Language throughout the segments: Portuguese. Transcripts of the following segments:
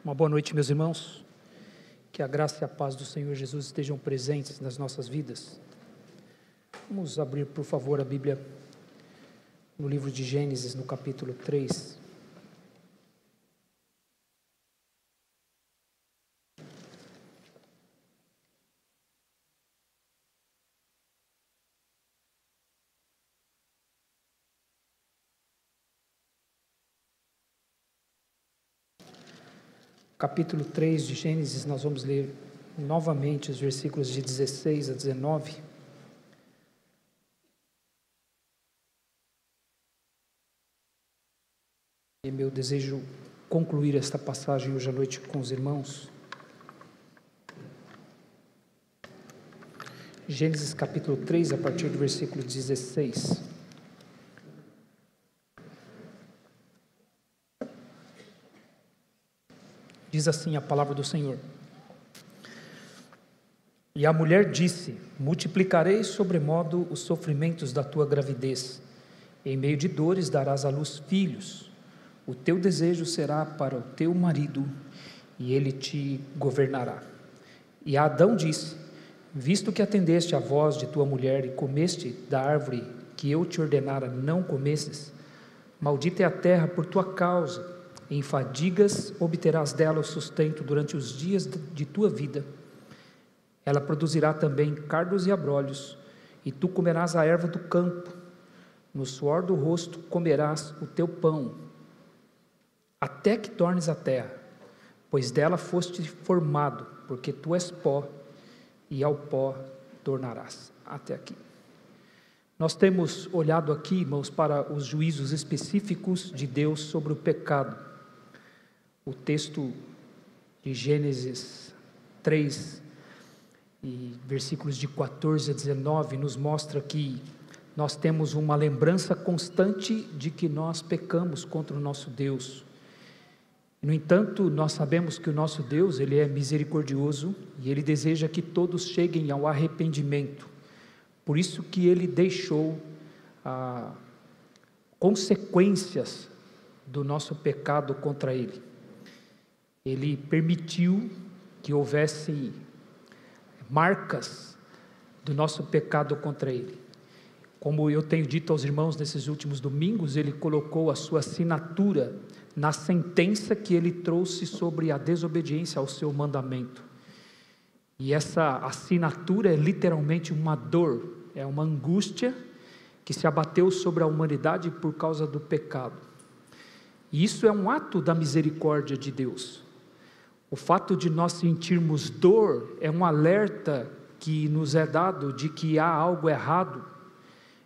Uma boa noite, meus irmãos. Que a graça e a paz do Senhor Jesus estejam presentes nas nossas vidas. Vamos abrir, por favor, a Bíblia no livro de Gênesis, no capítulo 3. Capítulo 3 de Gênesis, nós vamos ler novamente os versículos de 16 a 19. E meu desejo concluir esta passagem hoje à noite com os irmãos. Gênesis capítulo 3, a partir do versículo 16. Diz assim a palavra do Senhor: E a mulher disse: multiplicarei sobremodo os sofrimentos da tua gravidez, em meio de dores darás à luz filhos, o teu desejo será para o teu marido, e ele te governará. E a Adão disse: visto que atendeste à voz de tua mulher e comeste da árvore que eu te ordenara não comesses, maldita é a terra por tua causa, em fadigas obterás dela o sustento durante os dias de tua vida. Ela produzirá também cardos e abrolhos, e tu comerás a erva do campo. No suor do rosto comerás o teu pão, até que tornes a terra, pois dela foste formado, porque tu és pó, e ao pó tornarás. Até aqui. Nós temos olhado aqui, irmãos, para os juízos específicos de Deus sobre o pecado. O texto de Gênesis 3, e versículos de 14 a 19, nos mostra que nós temos uma lembrança constante de que nós pecamos contra o nosso Deus. No entanto, nós sabemos que o nosso Deus, Ele é misericordioso e Ele deseja que todos cheguem ao arrependimento. Por isso que Ele deixou consequências do nosso pecado contra Ele. Ele permitiu que houvesse marcas do nosso pecado contra Ele. Como eu tenho dito aos irmãos nesses últimos domingos, Ele colocou a sua assinatura na sentença que Ele trouxe sobre a desobediência ao seu mandamento. E essa assinatura é literalmente uma dor, é uma angústia que se abateu sobre a humanidade por causa do pecado. E isso é um ato da misericórdia de Deus. O fato de nós sentirmos dor é um alerta que nos é dado de que há algo errado.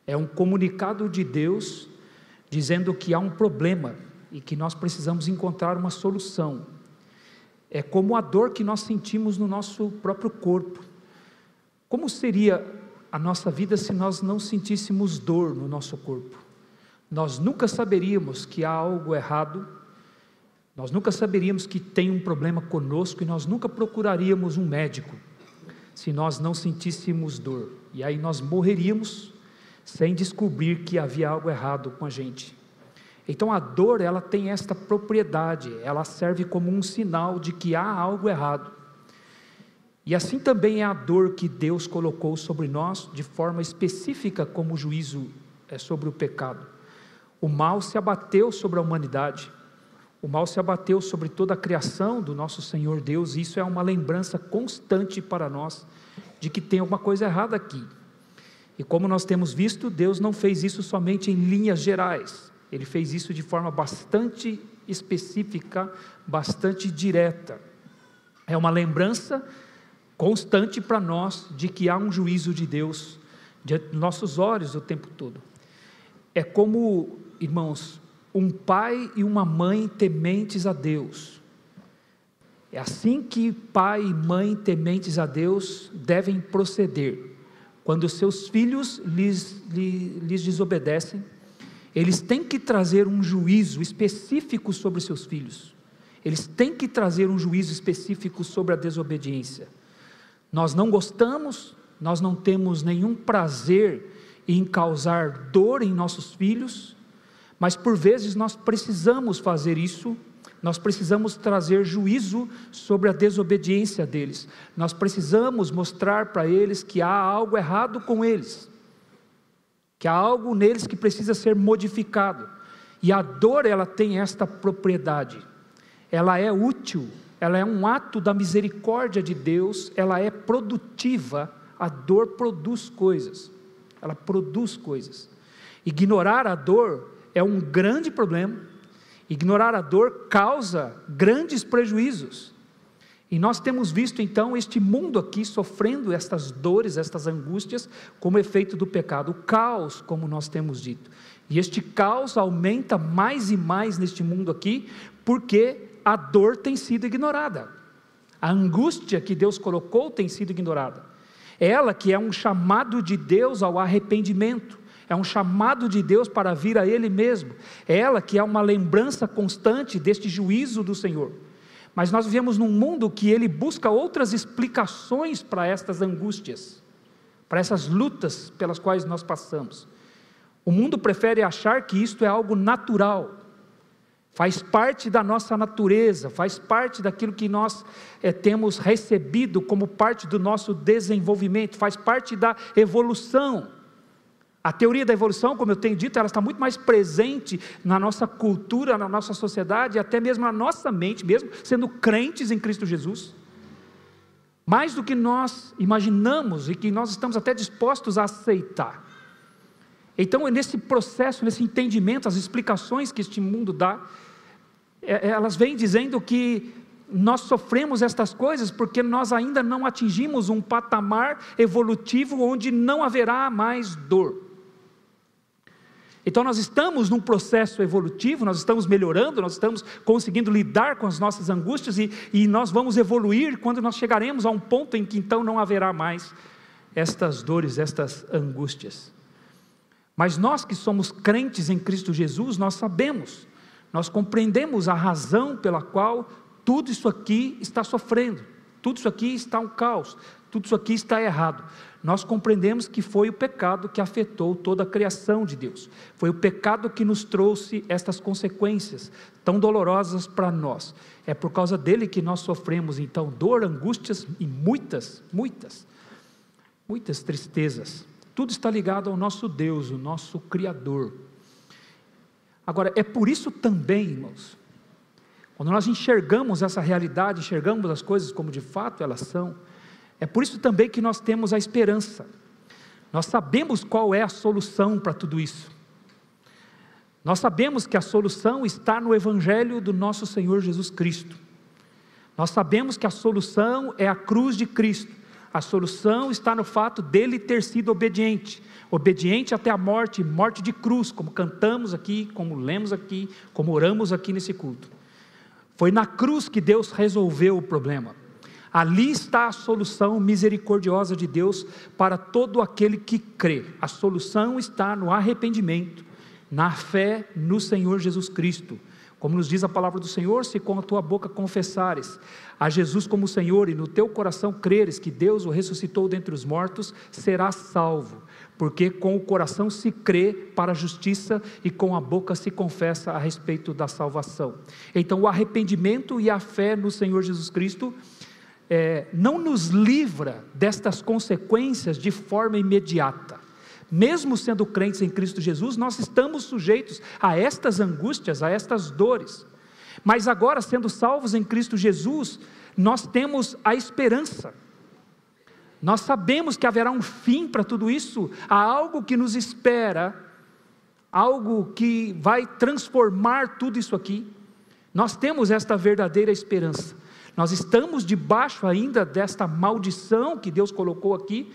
É um comunicado de Deus dizendo que há um problema e que nós precisamos encontrar uma solução. É como a dor que nós sentimos no nosso próprio corpo. Como seria a nossa vida se nós não sentíssemos dor no nosso corpo? Nós nunca saberíamos que há algo errado. Nós nunca saberíamos que tem um problema conosco e nós nunca procuraríamos um médico se nós não sentíssemos dor. E aí nós morreríamos sem descobrir que havia algo errado com a gente. Então a dor, ela tem esta propriedade, ela serve como um sinal de que há algo errado. E assim também é a dor que Deus colocou sobre nós de forma específica como juízo sobre o pecado. O mal se abateu sobre a humanidade. O mal se abateu sobre toda a criação do nosso Senhor Deus, e isso é uma lembrança constante para nós, de que tem alguma coisa errada aqui. E como nós temos visto, Deus não fez isso somente em linhas gerais, Ele fez isso de forma bastante específica, bastante direta. É uma lembrança constante para nós, de que há um juízo de Deus, diante dos nossos olhos o tempo todo. É como, irmãos, um pai e uma mãe tementes a Deus. É assim que pai e mãe tementes a Deus devem proceder. Quando seus filhos lhes desobedecem, eles têm que trazer um juízo específico sobre seus filhos. Eles têm que trazer um juízo específico sobre a desobediência. Nós não gostamos, nós não temos nenhum prazer em causar dor em nossos filhos, mas por vezes nós precisamos fazer isso nós precisamos trazer juízo sobre a desobediência deles, nós precisamos mostrar para eles que há algo errado com eles, que há algo neles que precisa ser modificado, e a dor, ela tem esta propriedade, ela é útil, ela é um ato da misericórdia de Deus, ela é produtiva, a dor produz coisas, ela produz coisas. Ignorar a dor é um grande problema, ignorar a dor causa grandes prejuízos, e nós temos visto então este mundo aqui sofrendo estas dores, estas angústias, como efeito do pecado, o caos, como nós temos dito, e este caos aumenta mais e mais neste mundo aqui, porque a dor tem sido ignorada, a angústia que Deus colocou tem sido ignorada, ela que é um chamado de Deus ao arrependimento, é um chamado de Deus para vir a Ele mesmo, ela que é uma lembrança constante deste juízo do Senhor, mas nós vivemos num mundo que ele busca outras explicações para estas angústias, para essas lutas pelas quais nós passamos, o mundo prefere achar que isto é algo natural, faz parte da nossa natureza, faz parte daquilo que nós temos recebido como parte do nosso desenvolvimento, faz parte da evolução. A teoria da evolução, como eu tenho dito, ela está muito mais presente na nossa cultura, na nossa sociedade, até mesmo na nossa mente, mesmo sendo crentes em Cristo Jesus, mais do que nós imaginamos e que nós estamos até dispostos a aceitar. Então, nesse processo, nesse entendimento, as explicações que este mundo dá, elas vêm dizendo que nós sofremos estas coisas porque nós ainda não atingimos um patamar evolutivo onde não haverá mais dor. Então nós estamos num processo evolutivo, nós estamos melhorando, nós estamos conseguindo lidar com as nossas angústias e nós vamos evoluir quando nós chegaremos a um ponto em que então não haverá mais estas dores, estas angústias. Mas nós que somos crentes em Cristo Jesus, nós sabemos, nós compreendemos a razão pela qual tudo isso aqui está sofrendo, tudo isso aqui está um caos, tudo isso aqui está errado. Nós compreendemos que foi o pecado que afetou toda a criação de Deus, foi o pecado que nos trouxe estas consequências tão dolorosas para nós, é por causa dele que nós sofremos então dor, angústias e muitas tristezas, tudo está ligado ao nosso Deus, o nosso Criador. Agora, é por isso também, irmãos, quando nós enxergamos essa realidade, enxergamos as coisas como de fato elas são, é por isso também que nós temos a esperança, nós sabemos qual é a solução para tudo isso, nós sabemos que a solução está no Evangelho do nosso Senhor Jesus Cristo, nós sabemos que a solução é a cruz de Cristo, a solução está no fato dele ter sido obediente até a morte, morte de cruz, como cantamos aqui, como lemos aqui, como oramos aqui nesse culto. Foi na cruz que Deus resolveu o problema, ali está a solução misericordiosa de Deus para todo aquele que crê, a solução está no arrependimento, na fé no Senhor Jesus Cristo, como nos diz a palavra do Senhor, se com a tua boca confessares a Jesus como Senhor e no teu coração creres que Deus o ressuscitou dentre os mortos, serás salvo, porque com o coração se crê para a justiça e com a boca se confessa a respeito da salvação. Então o arrependimento e a fé no Senhor Jesus Cristo não nos livra destas consequências de forma imediata. Mesmo sendo crentes em Cristo Jesus, nós estamos sujeitos a estas angústias, a estas dores, mas agora sendo salvos em Cristo Jesus, nós temos a esperança, nós sabemos que haverá um fim para tudo isso, há algo que nos espera, algo que vai transformar tudo isso aqui, nós temos esta verdadeira esperança, nós estamos debaixo ainda desta maldição que Deus colocou aqui,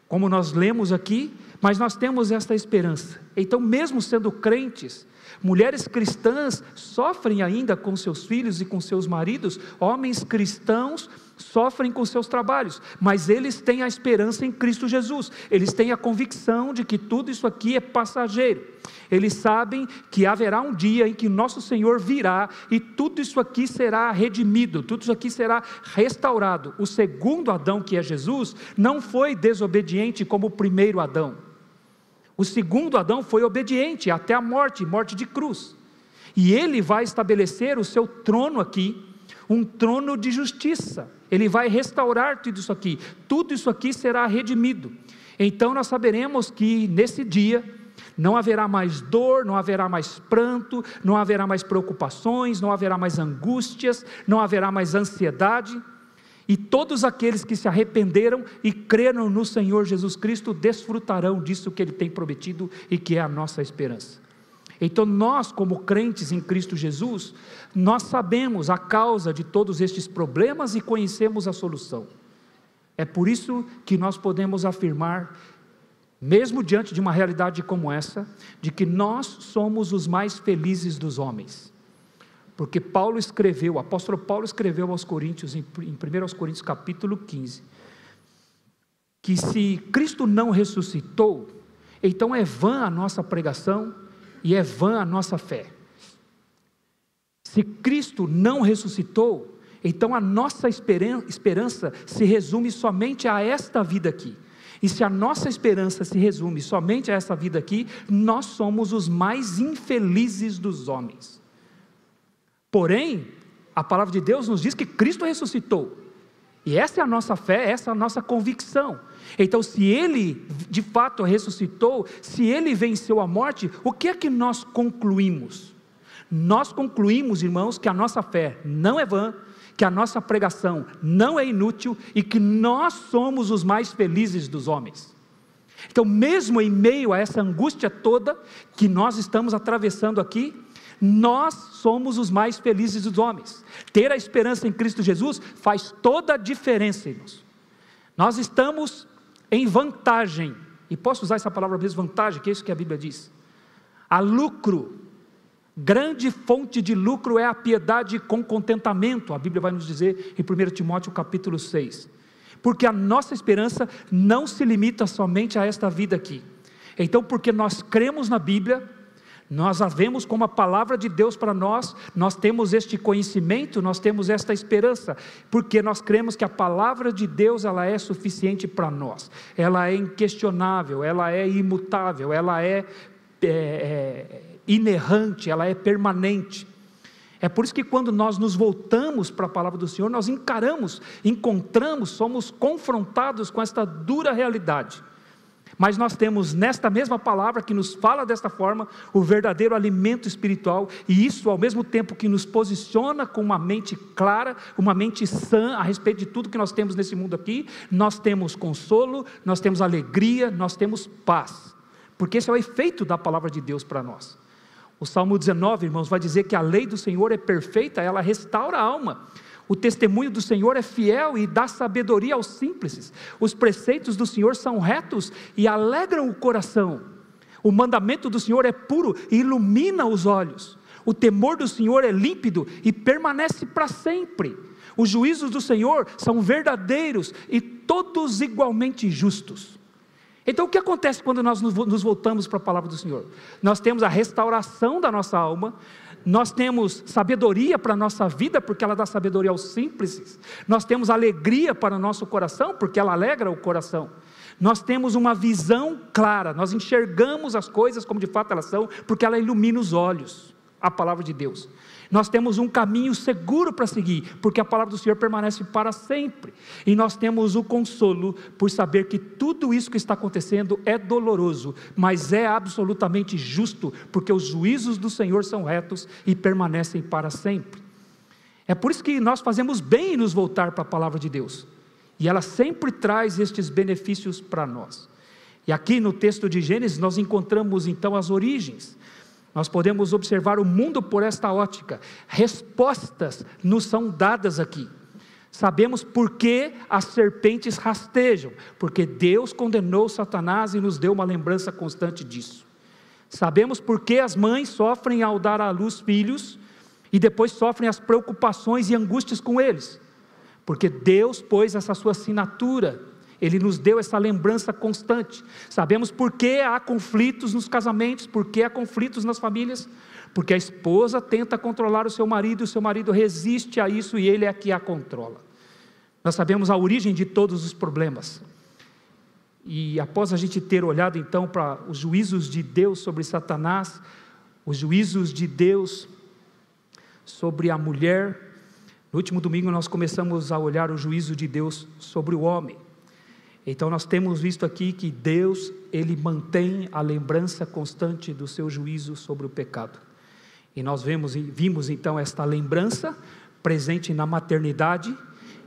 como nós lemos aqui, mas nós temos esta esperança. Então, mesmo sendo crentes, mulheres cristãs sofrem ainda com seus filhos e com seus maridos, homens cristãos sofrem com seus trabalhos, mas eles têm a esperança em Cristo Jesus, eles têm a convicção de que tudo isso aqui é passageiro, eles sabem que haverá um dia em que nosso Senhor virá e tudo isso aqui será redimido, tudo isso aqui será restaurado. O segundo Adão, que é Jesus, não foi desobediente como o primeiro Adão, o segundo Adão foi obediente até a morte, morte de cruz, e Ele vai estabelecer o seu trono aqui, um trono de justiça. Ele vai restaurar tudo isso aqui será redimido. Então nós saberemos que nesse dia não haverá mais dor, não haverá mais pranto, não haverá mais preocupações, não haverá mais angústias, não haverá mais ansiedade, e todos aqueles que se arrependeram e creram no Senhor Jesus Cristo desfrutarão disso que Ele tem prometido e que é a nossa esperança. Então nós, como crentes em Cristo Jesus, nós sabemos a causa de todos estes problemas e conhecemos a solução. É por isso que nós podemos afirmar, mesmo diante de uma realidade como essa, de que nós somos os mais felizes dos homens. Porque o apóstolo Paulo escreveu aos Coríntios, em 1 Coríntios capítulo 15, que se Cristo não ressuscitou, então é vã a nossa pregação e é vã a nossa fé. Se Cristo não ressuscitou, então a nossa esperança se resume somente a esta vida aqui. E se a nossa esperança se resume somente a essa vida aqui, nós somos os mais infelizes dos homens. Porém, a palavra de Deus nos diz que Cristo ressuscitou, e essa é a nossa fé, essa é a nossa convicção. Então, se Ele de fato ressuscitou, se Ele venceu a morte, o que é que nós concluímos? Nós concluímos, irmãos, que a nossa fé não é vã, que a nossa pregação não é inútil, e que nós somos os mais felizes dos homens. Então, mesmo em meio a essa angústia toda, que nós estamos atravessando aqui, nós somos os mais felizes dos homens. Ter a esperança em Cristo Jesus faz toda a diferença, irmãos. Nós estamos em vantagem, e posso usar essa palavra mesmo, vantagem, que é isso que a Bíblia diz. Há lucro, grande fonte de lucro é a piedade com contentamento, a Bíblia vai nos dizer em 1 Timóteo capítulo 6, porque a nossa esperança não se limita somente a esta vida aqui. Então, porque nós cremos na Bíblia, nós a vemos como a palavra de Deus para nós, nós temos este conhecimento, nós temos esta esperança, porque nós cremos que a palavra de Deus, ela é suficiente para nós, ela é inquestionável, ela é imutável, ela é inerrante, ela é permanente. É por isso que quando nós nos voltamos para a palavra do Senhor, nós encontramos, somos confrontados com esta dura realidade. Mas nós temos nesta mesma palavra que nos fala desta forma, o verdadeiro alimento espiritual, e isso ao mesmo tempo que nos posiciona com uma mente clara, uma mente sã a respeito de tudo que nós temos nesse mundo aqui, nós temos consolo, nós temos alegria, nós temos paz, porque esse é o efeito da palavra de Deus para nós. O Salmo 19, irmãos, vai dizer que a lei do Senhor é perfeita, ela restaura a alma. O testemunho do Senhor é fiel e dá sabedoria aos simples. Os preceitos do Senhor são retos e alegram o coração. O mandamento do Senhor é puro e ilumina os olhos. O temor do Senhor é límpido e permanece para sempre. Os juízos do Senhor são verdadeiros e todos igualmente justos. Então o que acontece quando nós nos voltamos para a palavra do Senhor? Nós temos a restauração da nossa alma, nós temos sabedoria para a nossa vida, porque ela dá sabedoria aos simples, nós temos alegria para o nosso coração, porque ela alegra o coração, nós temos uma visão clara, nós enxergamos as coisas como de fato elas são, porque ela ilumina os olhos, a palavra de Deus. Nós temos um caminho seguro para seguir, porque a palavra do Senhor permanece para sempre, e nós temos o consolo por saber que tudo isso que está acontecendo é doloroso, mas é absolutamente justo, porque os juízos do Senhor são retos e permanecem para sempre. É por isso que nós fazemos bem em nos voltar para a palavra de Deus, e ela sempre traz estes benefícios para nós. E aqui no texto de Gênesis nós encontramos então as origens. Nós podemos observar o mundo por esta ótica. Respostas nos são dadas aqui. Sabemos por que as serpentes rastejam, porque Deus condenou Satanás e nos deu uma lembrança constante disso. Sabemos por que as mães sofrem ao dar à luz filhos e depois sofrem as preocupações e angústias com eles, porque Deus pôs essa sua assinatura. Ele nos deu essa lembrança constante. Sabemos por que há conflitos nos casamentos, por que há conflitos nas famílias, porque a esposa tenta controlar o seu marido resiste a isso e ele é que a controla. Nós sabemos a origem de todos os problemas. E após a gente ter olhado então para os juízos de Deus sobre Satanás, os juízos de Deus sobre a mulher. No último domingo nós começamos a olhar o juízo de Deus sobre o homem. Então nós temos visto aqui que Deus, Ele mantém a lembrança constante do seu juízo sobre o pecado. E nós vimos então esta lembrança presente na maternidade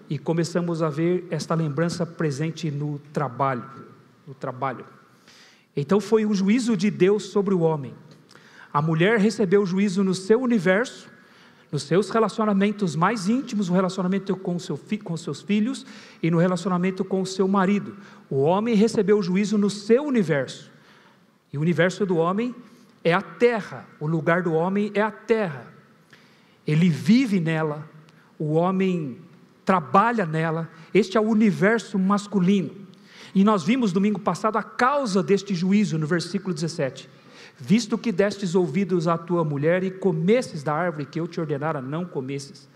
e começamos a ver esta lembrança presente no trabalho. Então foi o juízo de Deus sobre o homem. A mulher recebeu o juízo no seu universo, nos seus relacionamentos mais íntimos, no relacionamento com seus filhos e no relacionamento com o seu marido. O homem recebeu o juízo no seu universo. E o universo do homem é a terra, o lugar do homem é a terra. Ele vive nela, o homem trabalha nela, este é o universo masculino. E nós vimos domingo passado a causa deste juízo no versículo 17. Visto que destes ouvidos à tua mulher e comesses da árvore que eu te ordenara não comesses.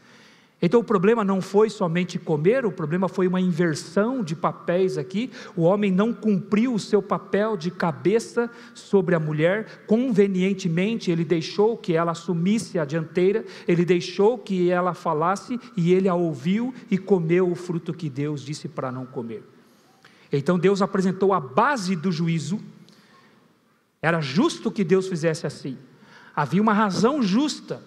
Então o problema não foi somente comer, o problema foi uma inversão de papéis aqui. O homem não cumpriu o seu papel de cabeça sobre a mulher, convenientemente ele deixou que ela assumisse a dianteira, ele deixou que ela falasse e ele a ouviu e comeu o fruto que Deus disse para não comer. Então Deus apresentou a base do juízo. Era justo que Deus fizesse assim. Havia uma razão justa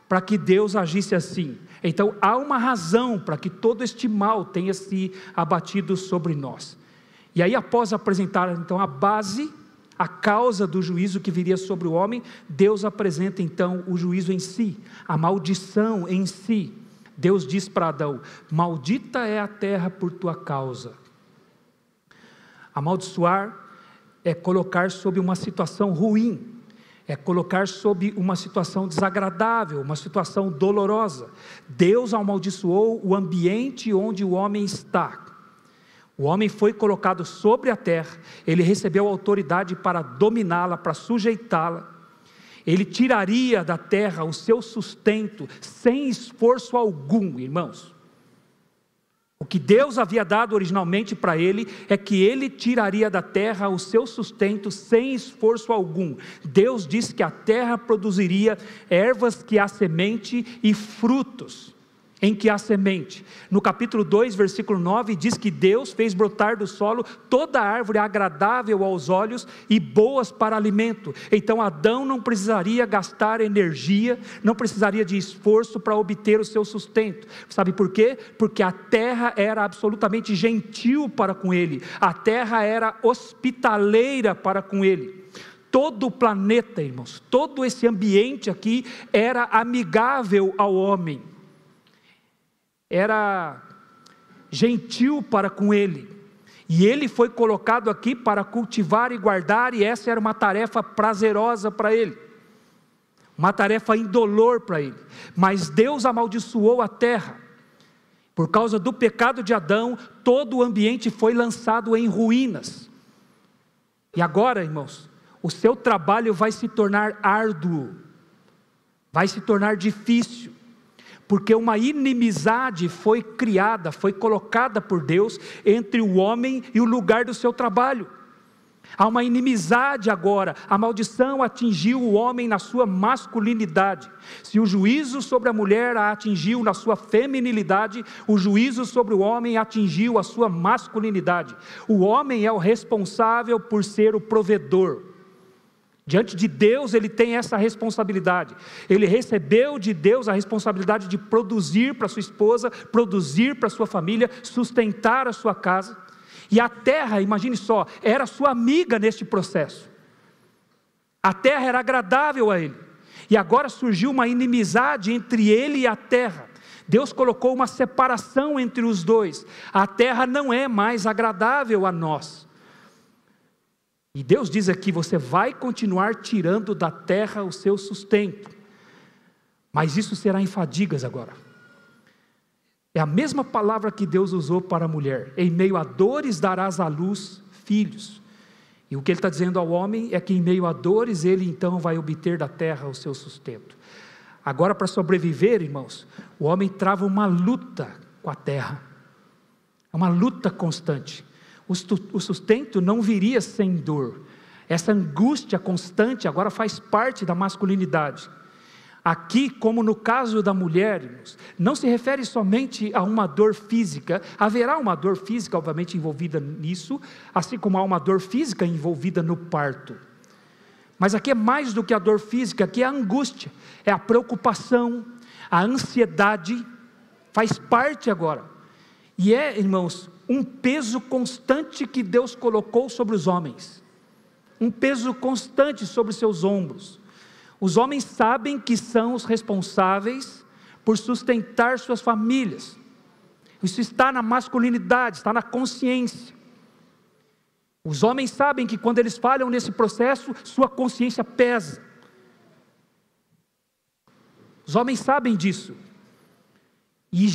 para que Deus agisse assim. Então há uma razão para que todo este mal tenha se abatido sobre nós. E aí, após apresentar então a base, a causa do juízo que viria sobre o homem, Deus apresenta então o juízo em si, a maldição em si. Deus diz para Adão: maldita é a terra por tua causa. Amaldiçoar é colocar sob uma situação ruim, é colocar sob uma situação desagradável, uma situação dolorosa. Deus amaldiçoou o ambiente onde o homem está. O homem foi colocado sobre a terra, ele recebeu autoridade para dominá-la, para sujeitá-la. Ele tiraria da terra o seu sustento sem esforço algum, irmãos. O que Deus havia dado originalmente para ele é que ele tiraria da terra o seu sustento sem esforço algum. Deus disse que a terra produziria ervas que há semente e frutos em que há semente. No capítulo 2, versículo 9, diz que Deus fez brotar do solo toda árvore agradável aos olhos e boas para alimento. Então Adão não precisaria gastar energia, não precisaria de esforço para obter o seu sustento. Sabe por quê? Porque a terra era absolutamente gentil para com ele, a terra era hospitaleira para com ele. Todo o planeta, irmãos, todo esse ambiente aqui era amigável ao homem, era gentil para com ele, e ele foi colocado aqui para cultivar e guardar, e essa era uma tarefa prazerosa para ele, uma tarefa indolor para ele. Mas Deus amaldiçoou a terra, por causa do pecado de Adão, todo o ambiente foi lançado em ruínas, e agora, irmãos, o seu trabalho vai se tornar árduo, vai se tornar difícil, porque uma inimizade foi criada, foi colocada por Deus entre o homem e o lugar do seu trabalho. Há uma inimizade agora, a maldição atingiu o homem na sua masculinidade. Se o juízo sobre a mulher a atingiu na sua feminilidade, o juízo sobre o homem atingiu a sua masculinidade. O homem é o responsável por ser o provedor. Diante de Deus ele tem essa responsabilidade, ele recebeu de Deus a responsabilidade de produzir para sua esposa, produzir para sua família, sustentar a sua casa, e a terra, imagine só, era sua amiga neste processo, a terra era agradável a ele, e agora surgiu uma inimizade entre ele e a terra. Deus colocou uma separação entre os dois, a terra não é mais agradável a nós. E Deus diz aqui: você vai continuar tirando da terra o seu sustento, mas isso será em fadigas agora. É a mesma palavra que Deus usou para a mulher: em meio a dores darás à luz filhos. E o que ele está dizendo ao homem é que em meio a dores ele então vai obter da terra o seu sustento. Agora, para sobreviver, irmãos, o homem trava uma luta com a terra, é uma luta constante. O sustento não viria sem dor. Essa angústia constante agora faz parte da masculinidade. Aqui, como no caso da mulher, irmãos, não se refere somente a uma dor física. Haverá uma dor física, obviamente, envolvida nisso, assim como há uma dor física envolvida no parto. Mas aqui é mais do que a dor física, aqui é a angústia, é a preocupação, a ansiedade, faz parte agora. E é, irmãos, um peso constante que Deus colocou sobre os homens, um peso constante sobre os seus ombros. Os homens sabem que são os responsáveis por sustentar suas famílias. Isso está na masculinidade, está na consciência. Os homens sabem que quando eles falham nesse processo, sua consciência pesa. Os homens sabem disso. E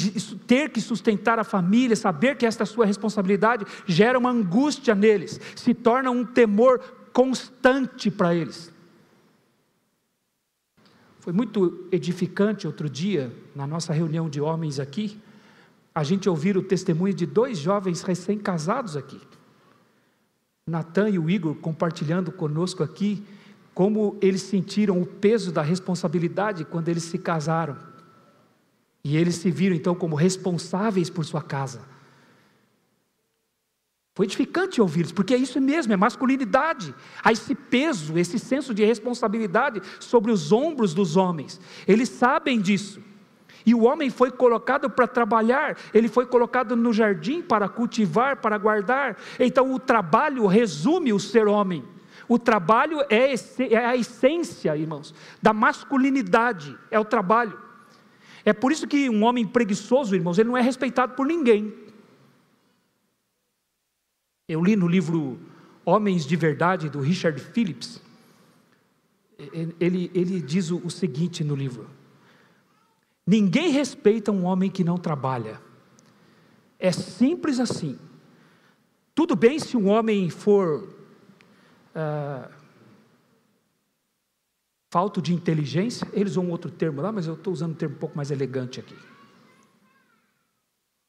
ter que sustentar a família, saber que esta é a sua responsabilidade, gera uma angústia neles, se torna um temor constante para eles. Foi muito edificante outro dia, na nossa reunião de homens aqui, a gente ouvir o testemunho de 2 jovens recém-casados aqui. Natan e o Igor compartilhando conosco aqui, como eles sentiram o peso da responsabilidade quando eles se casaram. E eles se viram então como responsáveis por sua casa. Foi edificante ouvir isso, porque é isso mesmo, é masculinidade. Há esse peso, esse senso de responsabilidade sobre os ombros dos homens. Eles sabem disso. E o homem foi colocado para trabalhar, ele foi colocado no jardim para cultivar, para guardar. Então o trabalho resume o ser homem. O trabalho é a essência, irmãos, da masculinidade, é o trabalho. É por isso que um homem preguiçoso, irmãos, ele não é respeitado por ninguém. Eu li no livro Homens de Verdade, do Richard Phillips, ele diz o seguinte no livro: ninguém respeita um homem que não trabalha. É simples assim. Tudo bem se um homem for falto de inteligência, eles usam outro termo lá, mas eu estou usando um termo um pouco mais elegante aqui.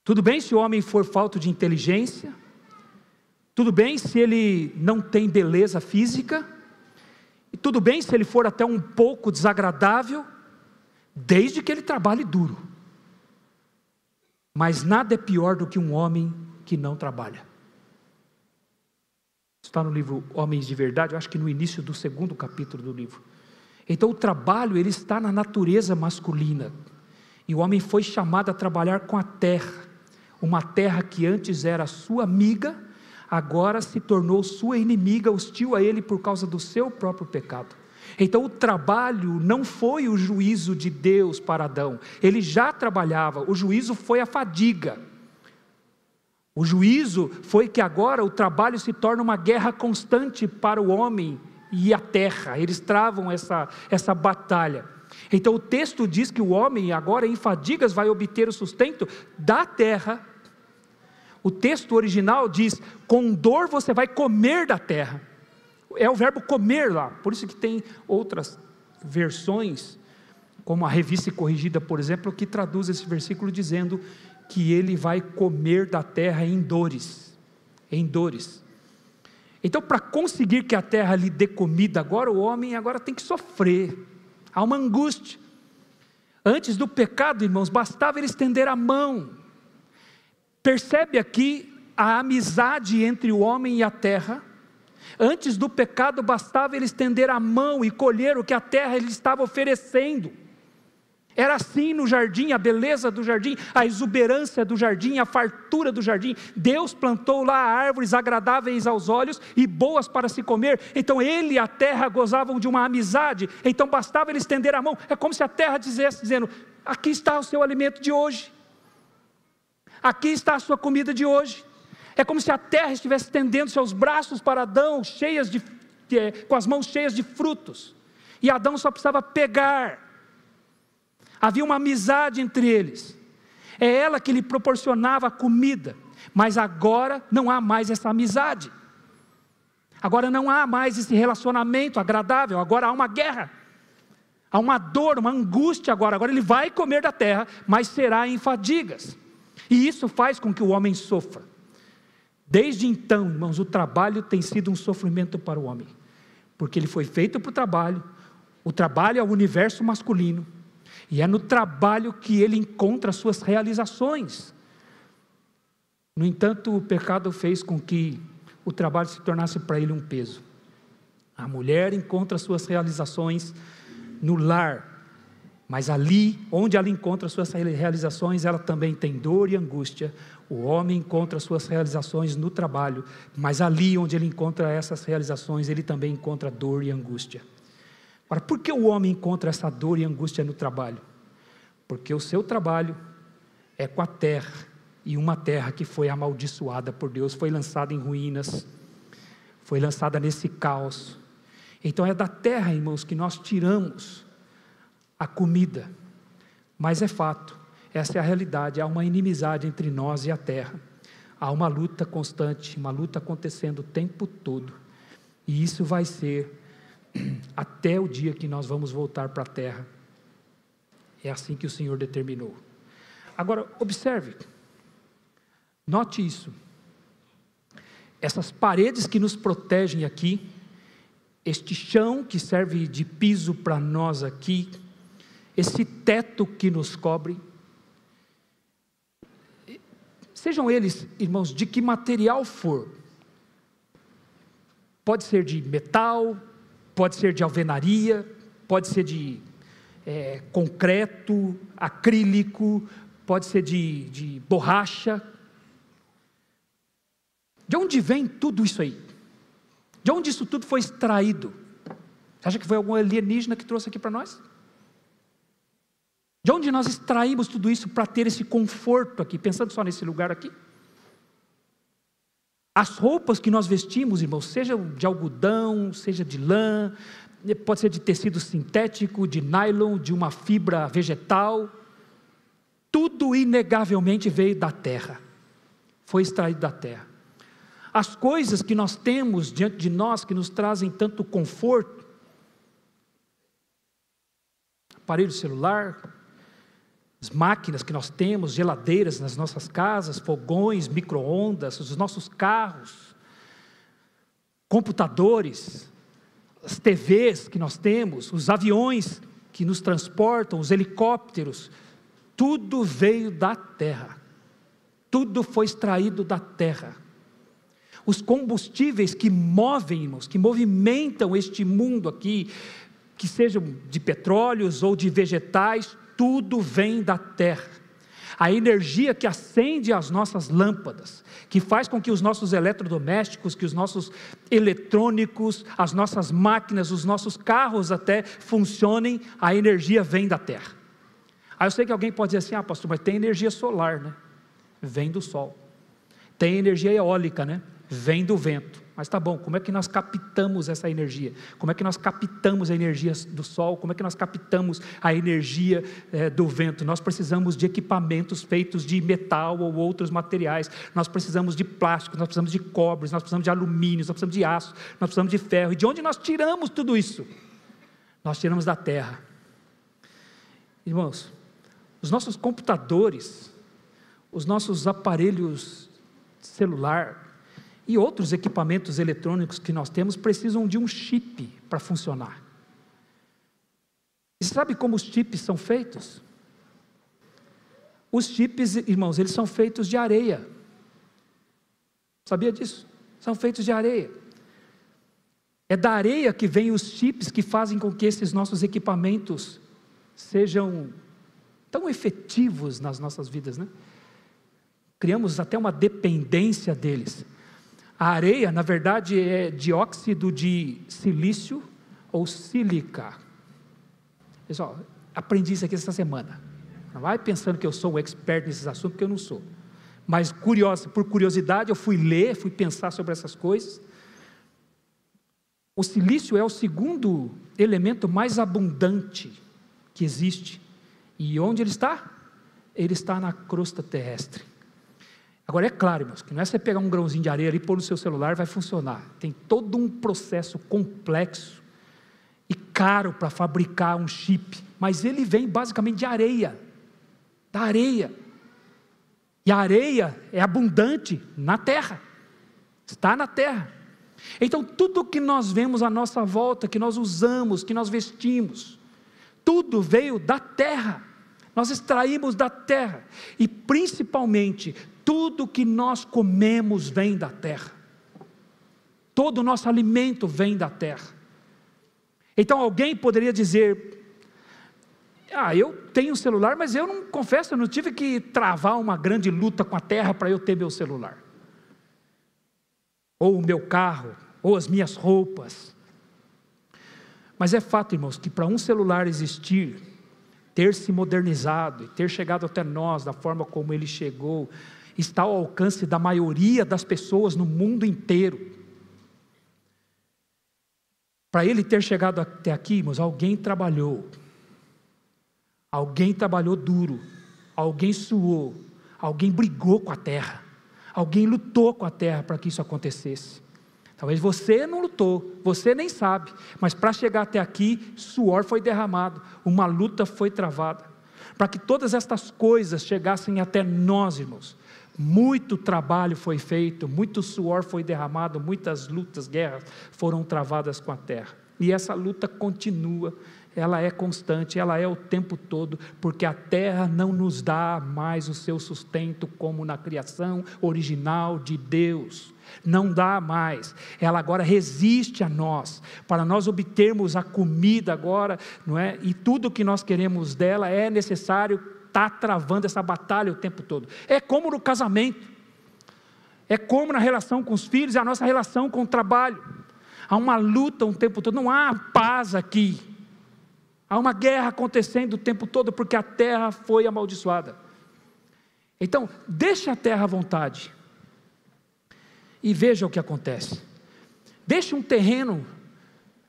Tudo bem se o homem for falto de inteligência, tudo bem se ele não tem beleza física, e tudo bem se ele for até um pouco desagradável, desde que ele trabalhe duro. Mas nada é pior do que um homem que não trabalha. Isso está no livro Homens de Verdade, eu acho que no início do 2º capítulo do livro. Então o trabalho, ele está na natureza masculina, e o homem foi chamado a trabalhar com a terra, uma terra que antes era sua amiga, agora se tornou sua inimiga, hostil a ele por causa do seu próprio pecado. Então o trabalho não foi o juízo de Deus para Adão, ele já trabalhava, o juízo foi a fadiga. O juízo foi que agora o trabalho se torna uma guerra constante para o homem e a terra, eles travam essa batalha. Então o texto diz que o homem agora em fadigas vai obter o sustento da terra. O texto original diz: com dor você vai comer da terra. É o verbo comer lá, por isso que tem outras versões, como a Revista Corrigida, por exemplo, que traduz esse versículo dizendo que ele vai comer da terra em dores, em dores. Então, para conseguir que a terra lhe dê comida agora, o homem agora tem que sofrer, há uma angústia. Antes do pecado, irmãos, bastava ele estender a mão. Percebe aqui a amizade entre o homem e a terra. Antes do pecado bastava ele estender a mão e colher o que a terra lhe estava oferecendo. Era assim no jardim, a beleza do jardim, a exuberância do jardim, a fartura do jardim. Deus plantou lá árvores agradáveis aos olhos e boas para se comer. Então ele e a terra gozavam de uma amizade. Então bastava ele estender a mão. É como se a terra dissesse, dizendo: aqui está o seu alimento de hoje. Aqui está a sua comida de hoje. É como se a terra estivesse estendendo seus braços para Adão, com as mãos cheias de frutos. E Adão só precisava pegar. Havia uma amizade entre eles. É ela que lhe proporcionava a comida. Mas agora não há mais essa amizade. Agora não há mais esse relacionamento agradável. Agora há uma guerra. Há uma dor, uma angústia agora. Agora ele vai comer da terra, mas será em fadigas. E isso faz com que o homem sofra. Desde então, irmãos, o trabalho tem sido um sofrimento para o homem. Porque ele foi feito para o trabalho. O trabalho é o universo masculino, e é no trabalho que ele encontra as suas realizações. No entanto, o pecado fez com que o trabalho se tornasse para ele um peso. A mulher encontra as suas realizações no lar, mas ali, onde ela encontra as suas realizações, ela também tem dor e angústia. O homem encontra as suas realizações no trabalho, mas ali onde ele encontra essas realizações, ele também encontra dor e angústia. Ora, por que o homem encontra essa dor e angústia no trabalho? Porque o seu trabalho é com a terra, e uma terra que foi amaldiçoada por Deus, foi lançada em ruínas, foi lançada nesse caos. Então é da terra, irmãos, que nós tiramos a comida. Mas é fato, essa é a realidade, há uma inimizade entre nós e a terra. Há uma luta constante, uma luta acontecendo o tempo todo. E isso vai ser até o dia que nós vamos voltar para a terra. É assim que o Senhor determinou. Agora, observe, note isso. Essas paredes que nos protegem aqui, este chão que serve de piso para nós aqui, esse teto que nos cobre, sejam eles, irmãos, de que material for, pode ser de metal, pode ser de alvenaria, pode ser de concreto, acrílico, pode ser de borracha. De onde vem tudo isso aí? De onde isso tudo foi extraído? Você acha que foi algum alienígena que trouxe aqui para nós? De onde nós extraímos tudo isso para ter esse conforto aqui, pensando só nesse lugar aqui? As roupas que nós vestimos, irmãos, seja de algodão, seja de lã, pode ser de tecido sintético, de nylon, de uma fibra vegetal, tudo inegavelmente veio da terra, foi extraído da terra. As coisas que nós temos diante de nós, que nos trazem tanto conforto, aparelho celular, as máquinas que nós temos, geladeiras nas nossas casas, fogões, micro-ondas, os nossos carros, computadores, as TVs que nós temos, os aviões que nos transportam, os helicópteros, tudo veio da terra, tudo foi extraído da terra. Os combustíveis que movem, irmãos, que movimentam este mundo aqui, que sejam de petróleos ou de vegetais, tudo vem da terra. A energia que acende as nossas lâmpadas, que faz com que os nossos eletrodomésticos, que os nossos eletrônicos, as nossas máquinas, os nossos carros até funcionem, a energia vem da terra. Aí eu sei que alguém pode dizer assim, pastor, mas tem energia solar, né? Vem do sol. Tem energia eólica, né? Vem do vento. Mas tá bom, como é que nós captamos essa energia? Como é que nós captamos a energia do sol? Como é que nós captamos a energia do vento? Nós precisamos de equipamentos feitos de metal ou outros materiais. Nós precisamos de plástico, nós precisamos de cobre, nós precisamos de alumínio, nós precisamos de aço, nós precisamos de ferro. E de onde nós tiramos tudo isso? Nós tiramos da terra. Irmãos, os nossos computadores, os nossos aparelhos celular e outros equipamentos eletrônicos que nós temos precisam de um chip para funcionar. E sabe como os chips são feitos? Os chips, irmãos, eles são feitos de areia. Sabia disso? São feitos de areia. É da areia que vêm os chips que fazem com que esses nossos equipamentos sejam tão efetivos nas nossas vidas, né? Criamos até uma dependência deles. A areia, na verdade, é dióxido de silício ou sílica. Pessoal, aprendi isso aqui essa semana. Não vai pensando que eu sou um expert nesses assuntos, porque eu não sou. Mas por curiosidade, eu fui ler, fui pensar sobre essas coisas. O silício é o segundo elemento mais abundante que existe. E onde ele está? Ele está na crosta terrestre. Agora é claro, irmãos, que não é você pegar um grãozinho de areia ali, pôr no seu celular, vai funcionar. Tem todo um processo complexo e caro para fabricar um chip, mas ele vem basicamente de areia, da areia. E a areia é abundante na terra, está na terra. Então tudo que nós vemos à nossa volta, que nós usamos, que nós vestimos, tudo veio da terra, nós extraímos da terra, e principalmente, tudo que nós comemos vem da terra, todo o nosso alimento vem da terra. Então alguém poderia dizer, eu tenho um celular, mas eu não, confesso, eu não tive que travar uma grande luta com a terra para eu ter meu celular, ou o meu carro, ou as minhas roupas. Mas é fato, irmãos, que para um celular existir, ter se modernizado e ter chegado até nós da forma como ele chegou, está ao alcance da maioria das pessoas no mundo inteiro. Para ele ter chegado até aqui, irmãos, alguém trabalhou duro, alguém suou, alguém brigou com a terra, alguém lutou com a terra para que isso acontecesse. Talvez você não lutou, você nem sabe, mas para chegar até aqui, suor foi derramado, uma luta foi travada, para que todas estas coisas chegassem até nós, irmãos. Muito trabalho foi feito, muito suor foi derramado, muitas lutas, guerras foram travadas com a terra, e essa luta continua, ela é constante, ela é o tempo todo, porque a terra não nos dá mais o seu sustento como na criação original de Deus, não dá mais, ela agora resiste a nós, para nós obtermos a comida agora, não é? E tudo que nós queremos dela é necessário estar travando essa batalha o tempo todo. É como no casamento, é como na relação com os filhos, é a nossa relação com o trabalho, há uma luta o tempo todo, não há paz aqui, há uma guerra acontecendo o tempo todo, porque a terra foi amaldiçoada. Então, deixe a terra à vontade, e veja o que acontece. Deixe um terreno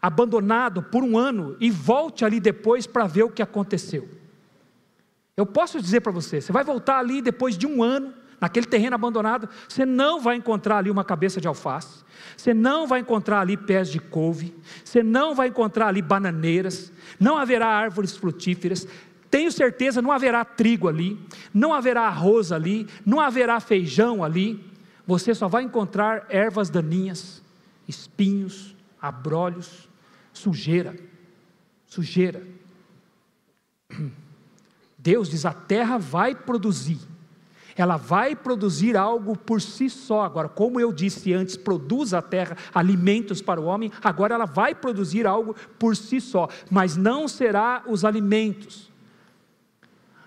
abandonado por um ano, e volte ali depois para ver o que aconteceu. Eu posso dizer para você, você vai voltar ali depois de um ano, naquele terreno abandonado, você não vai encontrar ali uma cabeça de alface, você não vai encontrar ali pés de couve, você não vai encontrar ali bananeiras, não haverá árvores frutíferas, tenho certeza, não haverá trigo ali, não haverá arroz ali, não haverá feijão ali, você só vai encontrar ervas daninhas, espinhos, abrolhos, sujeira. Deus diz, a terra vai produzir, ela vai produzir algo por si só. Agora, como eu disse antes, produz a terra alimentos para o homem, agora ela vai produzir algo por si só, mas não será os alimentos,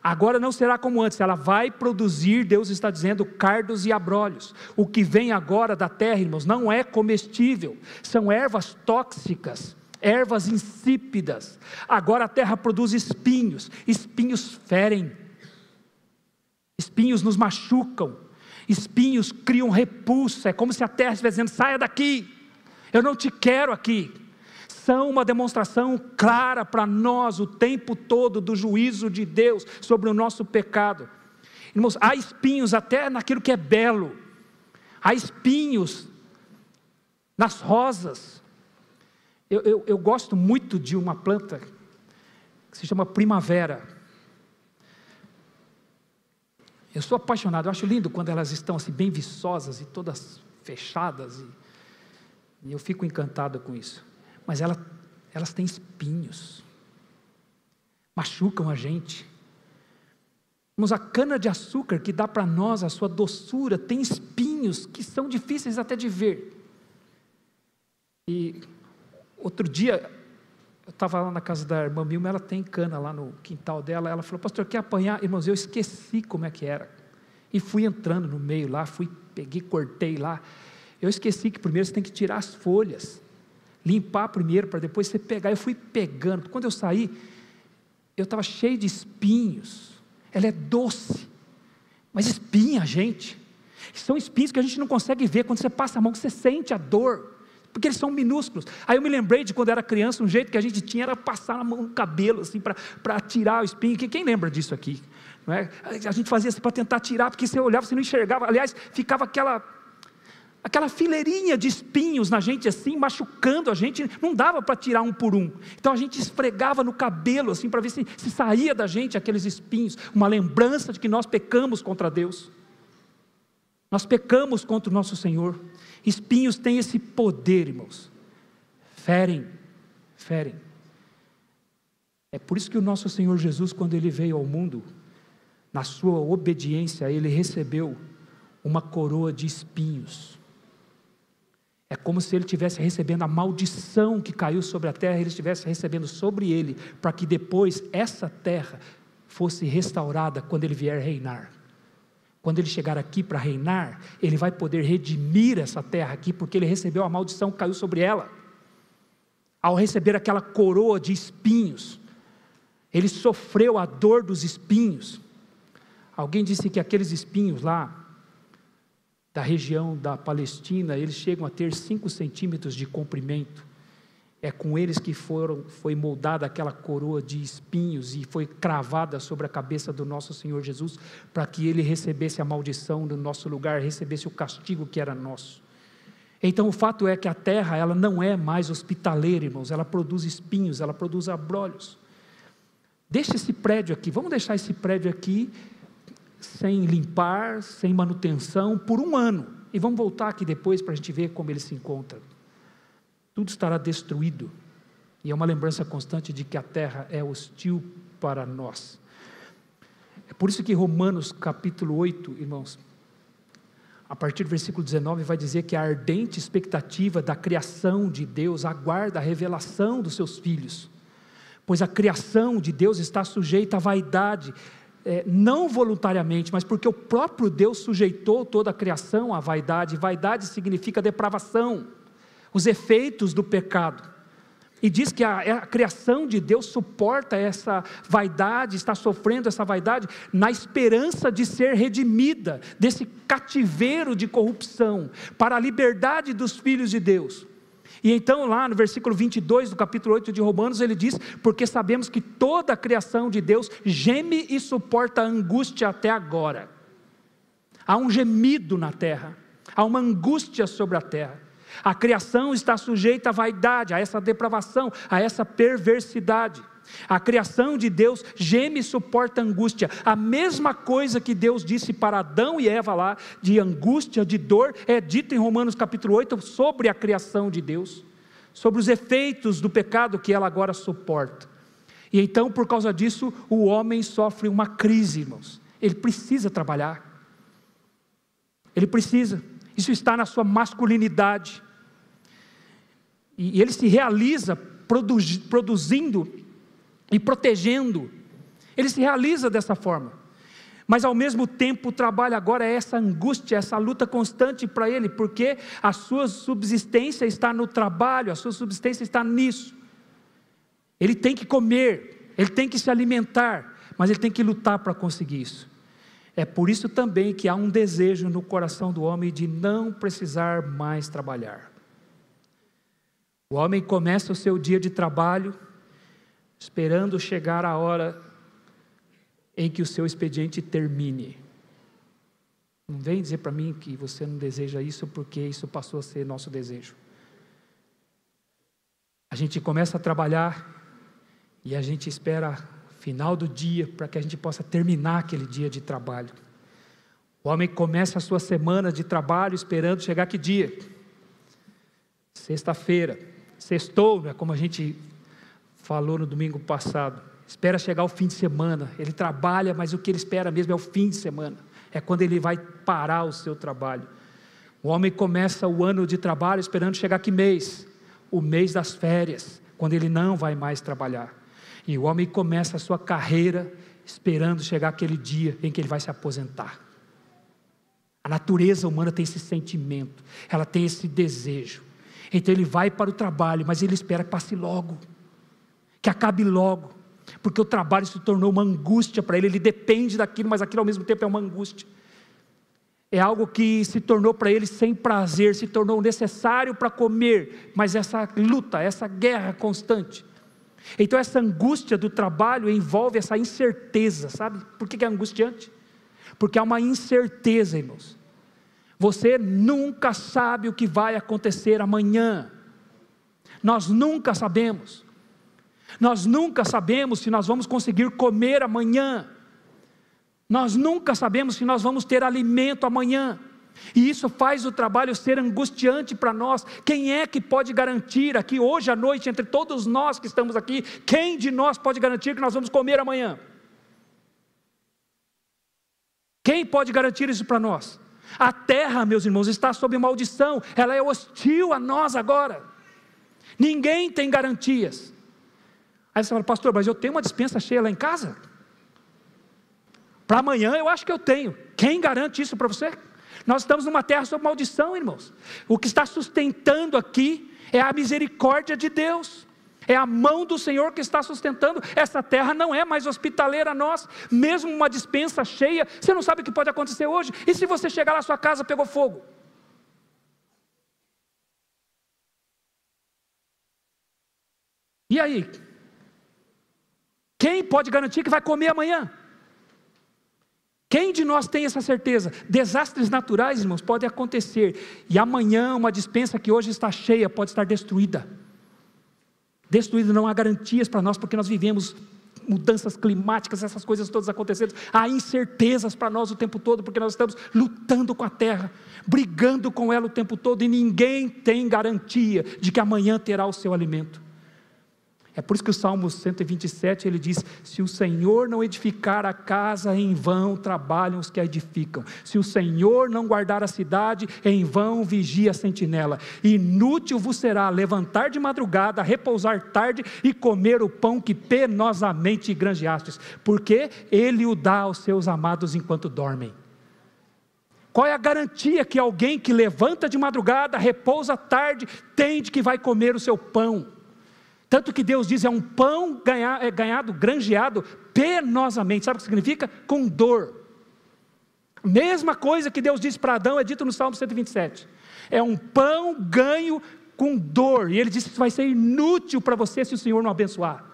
agora não será como antes, ela vai produzir, Deus está dizendo, cardos e abrolhos. O que vem agora da terra, irmãos, não é comestível, são ervas tóxicas, ervas insípidas. Agora a terra produz espinhos, espinhos ferem, espinhos nos machucam, espinhos criam repulsa, é como se a terra estivesse dizendo, saia daqui, eu não te quero aqui. São uma demonstração clara para nós o tempo todo do juízo de Deus sobre o nosso pecado. Irmãos, há espinhos até naquilo que é belo, há espinhos nas rosas. Eu gosto muito de uma planta que se chama primavera. Eu sou apaixonado, eu acho lindo quando elas estão assim bem viçosas e todas fechadas, e eu fico encantado com isso. Mas elas têm espinhos, machucam a gente. Mas a cana de açúcar que dá para nós a sua doçura, tem espinhos que são difíceis até de ver. E outro dia, eu estava lá na casa da irmã Milma, ela tem cana lá no quintal dela, ela falou, pastor, quer apanhar? Irmãos, eu esqueci como é que era, e fui entrando no meio lá, peguei, cortei lá, eu esqueci que primeiro você tem que tirar as folhas, limpar primeiro, para depois você pegar, eu fui pegando, quando eu saí, eu estava cheio de espinhos, ela é doce, mas espinha a gente, são espinhos que a gente não consegue ver, quando você passa a mão, você sente a dor, porque eles são minúsculos. Aí eu me lembrei de quando era criança, um jeito que a gente tinha era passar a mão no cabelo, assim, para tirar o espinho. Quem lembra disso aqui? Não é? A gente fazia assim para tentar tirar, porque você olhava, você não enxergava, aliás, ficava aquela fileirinha de espinhos na gente assim, machucando a gente, não dava para tirar um por um, então a gente esfregava no cabelo assim, para ver se saía da gente aqueles espinhos, uma lembrança de que nós pecamos contra Deus. Nós pecamos contra o nosso Senhor. Espinhos têm esse poder, irmãos. Ferem. É por isso que o nosso Senhor Jesus, quando Ele veio ao mundo, na sua obediência, Ele recebeu uma coroa de espinhos. É como se Ele estivesse recebendo a maldição que caiu sobre a terra, Ele estivesse recebendo sobre Ele, para que depois essa terra fosse restaurada quando Ele vier reinar. Quando Ele chegar aqui para reinar, Ele vai poder redimir essa terra aqui, porque Ele recebeu a maldição que caiu sobre ela. Ao receber aquela coroa de espinhos, Ele sofreu a dor dos espinhos. Alguém disse que aqueles espinhos lá, da região da Palestina, eles chegam a ter 5 centímetros de comprimento. É com eles que foi moldada aquela coroa de espinhos e foi cravada sobre a cabeça do nosso Senhor Jesus, para que Ele recebesse a maldição do nosso lugar, recebesse o castigo que era nosso. Então o fato é que a terra, ela não é mais hospitaleira, irmãos, ela produz espinhos, ela produz abrolhos. Deixa esse prédio aqui, vamos deixar esse prédio aqui, sem limpar, sem manutenção, por 1 ano, e vamos voltar aqui depois para a gente ver como ele se encontra. Tudo estará destruído, e é uma lembrança constante de que a terra é hostil para nós. É por isso que Romanos capítulo 8, irmãos, a partir do versículo 19, vai dizer que a ardente expectativa da criação de Deus aguarda a revelação dos seus filhos, pois a criação de Deus está sujeita à vaidade, não voluntariamente, mas porque o próprio Deus sujeitou toda a criação à vaidade. Vaidade significa depravação, os efeitos do pecado, e diz que a criação de Deus suporta essa vaidade, está sofrendo essa vaidade, na esperança de ser redimida, desse cativeiro de corrupção, para a liberdade dos filhos de Deus. E então lá no versículo 22 do capítulo 8 de Romanos, ele diz: porque sabemos que toda a criação de Deus geme e suporta a angústia até agora. Há um gemido na terra, há uma angústia sobre a terra. A criação está sujeita à vaidade, a essa depravação, a essa perversidade. A criação de Deus geme e suporta angústia. A mesma coisa que Deus disse para Adão e Eva lá, de angústia, de dor, é dito em Romanos capítulo 8 sobre a criação de Deus, sobre os efeitos do pecado que ela agora suporta. E então, por causa disso, o homem sofre uma crise, irmãos. Ele precisa trabalhar. Ele precisa. Isso está na sua masculinidade. E ele se realiza produzindo e protegendo. Ele se realiza dessa forma. Mas ao mesmo tempo o trabalho agora é essa angústia, essa luta constante para ele, porque a sua subsistência está no trabalho, a sua subsistência está nisso. Ele tem que comer, ele tem que se alimentar, mas ele tem que lutar para conseguir isso. É por isso também que há um desejo no coração do homem de não precisar mais trabalhar. O homem começa o seu dia de trabalho esperando chegar a hora em que o seu expediente termine. Não vem dizer para mim que você não deseja isso, porque isso passou a ser nosso desejo. A gente começa a trabalhar e a gente espera final do dia para que a gente possa terminar aquele dia de trabalho. O homem começa a sua semana de trabalho esperando chegar que dia? Sexta-feira. Sextou, né, como a gente falou no domingo passado. Espera chegar o fim de semana. Ele trabalha, mas o que ele espera mesmo é o fim de semana. É quando ele vai parar o seu trabalho. O homem começa o ano de trabalho esperando chegar que mês? O mês das férias, quando ele não vai mais trabalhar. E o homem começa a sua carreira esperando chegar aquele dia em que ele vai se aposentar. A natureza humana tem esse sentimento, ela tem esse desejo. Então ele vai para o trabalho, mas ele espera que passe logo, que acabe logo, porque o trabalho se tornou uma angústia para ele. Ele depende daquilo, mas aquilo ao mesmo tempo é uma angústia. É algo que se tornou para ele sem prazer, se tornou necessário para comer, mas essa luta, essa guerra constante. Então essa angústia do trabalho envolve essa incerteza, sabe? Por que é angustiante? Porque há uma incerteza, irmãos. Você nunca sabe o que vai acontecer amanhã. Nós nunca sabemos. Nós nunca sabemos se nós vamos conseguir comer amanhã. Nós nunca sabemos se nós vamos ter alimento amanhã. E isso faz o trabalho ser angustiante para nós. Quem é que pode garantir aqui hoje à noite, entre todos nós que estamos aqui, quem de nós pode garantir que nós vamos comer amanhã? Quem pode garantir isso para nós? A terra, meus irmãos, está sob maldição, ela é hostil a nós agora. Ninguém tem garantias. Aí você fala, pastor, mas eu tenho uma despensa cheia lá em casa? Para amanhã eu acho que eu tenho. Quem garante isso para você? Nós estamos numa terra sob maldição, irmãos. O que está sustentando aqui é a misericórdia de Deus. É a mão do Senhor que está sustentando. Essa terra não é mais hospitaleira a nós. Mesmo uma despensa cheia, você não sabe o que pode acontecer hoje. E se você chegar lá, a sua casa pegou fogo? E aí? Quem pode garantir que vai comer amanhã? Quem de nós tem essa certeza? Desastres naturais, irmãos, podem acontecer. E amanhã uma despensa que hoje está cheia pode estar destruída. Destruída, não há garantias para nós, porque nós vivemos mudanças climáticas, essas coisas todas acontecendo. Há incertezas para nós o tempo todo, porque nós estamos lutando com a terra, brigando com ela o tempo todo, e ninguém tem garantia de que amanhã terá o seu alimento. É por isso que o Salmo 127, ele diz, se o Senhor não edificar a casa, em vão trabalham os que a edificam. Se o Senhor não guardar a cidade, em vão vigia a sentinela. Inútil vos será levantar de madrugada, repousar tarde e comer o pão que penosamente granjeastes, porque Ele o dá aos seus amados enquanto dormem. Qual é a garantia que alguém que levanta de madrugada, repousa tarde, tem de que vai comer o seu pão? Tanto que Deus diz, é um pão granjeado penosamente. Sabe o que significa? Com dor. Mesma coisa que Deus disse para Adão, é dito no Salmo 127. É um pão ganho com dor. E ele disse que vai ser inútil para você se o Senhor não abençoar.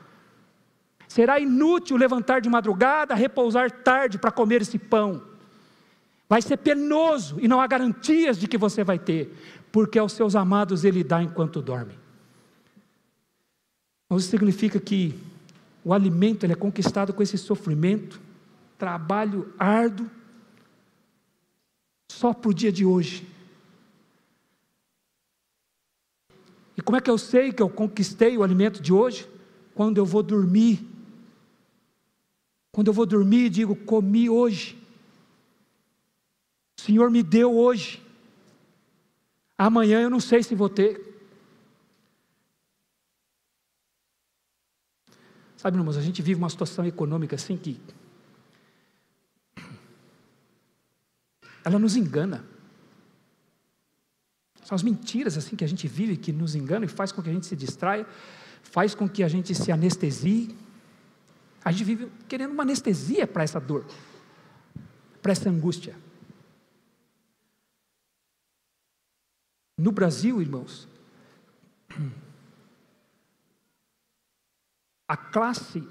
Será inútil levantar de madrugada, repousar tarde para comer esse pão. Vai ser penoso e não há garantias de que você vai ter. Porque aos seus amados Ele dá enquanto dorme. Mas isso significa que o alimento ele é conquistado com esse sofrimento, trabalho árduo, só para o dia de hoje. E como é que eu sei que eu conquistei o alimento de hoje? Quando eu vou dormir. Quando eu vou dormir, digo, comi hoje. O Senhor me deu hoje. Amanhã eu não sei se vou ter. Sabe, irmãos, a gente vive uma situação econômica assim que ela nos engana. São as mentiras assim que a gente vive que nos enganam e faz com que a gente se distraia, faz com que a gente se anestesie. A gente vive querendo uma anestesia para essa dor, para essa angústia. No Brasil, irmãos, a classe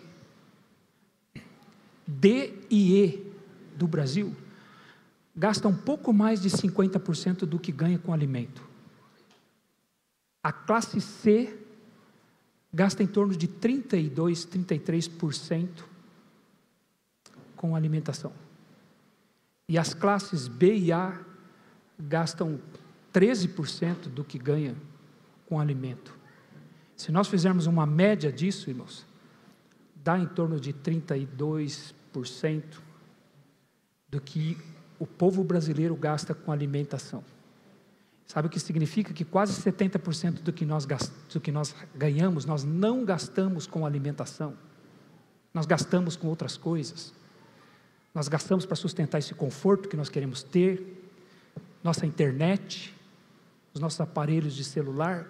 D e E do Brasil gasta um pouco mais de 50% do que ganha com alimento. A classe C gasta em torno de 32%, 33% com alimentação. E as classes B e A gastam 13% do que ganha com alimento. Se nós fizermos uma média disso, irmãos, dá em torno de 32% do que o povo brasileiro gasta com alimentação. Sabe o que significa? Que quase 70% do que nós ganhamos, nós não gastamos com alimentação. Nós gastamos com outras coisas. Nós gastamos para sustentar esse conforto que nós queremos ter, nossa internet, os nossos aparelhos de celular.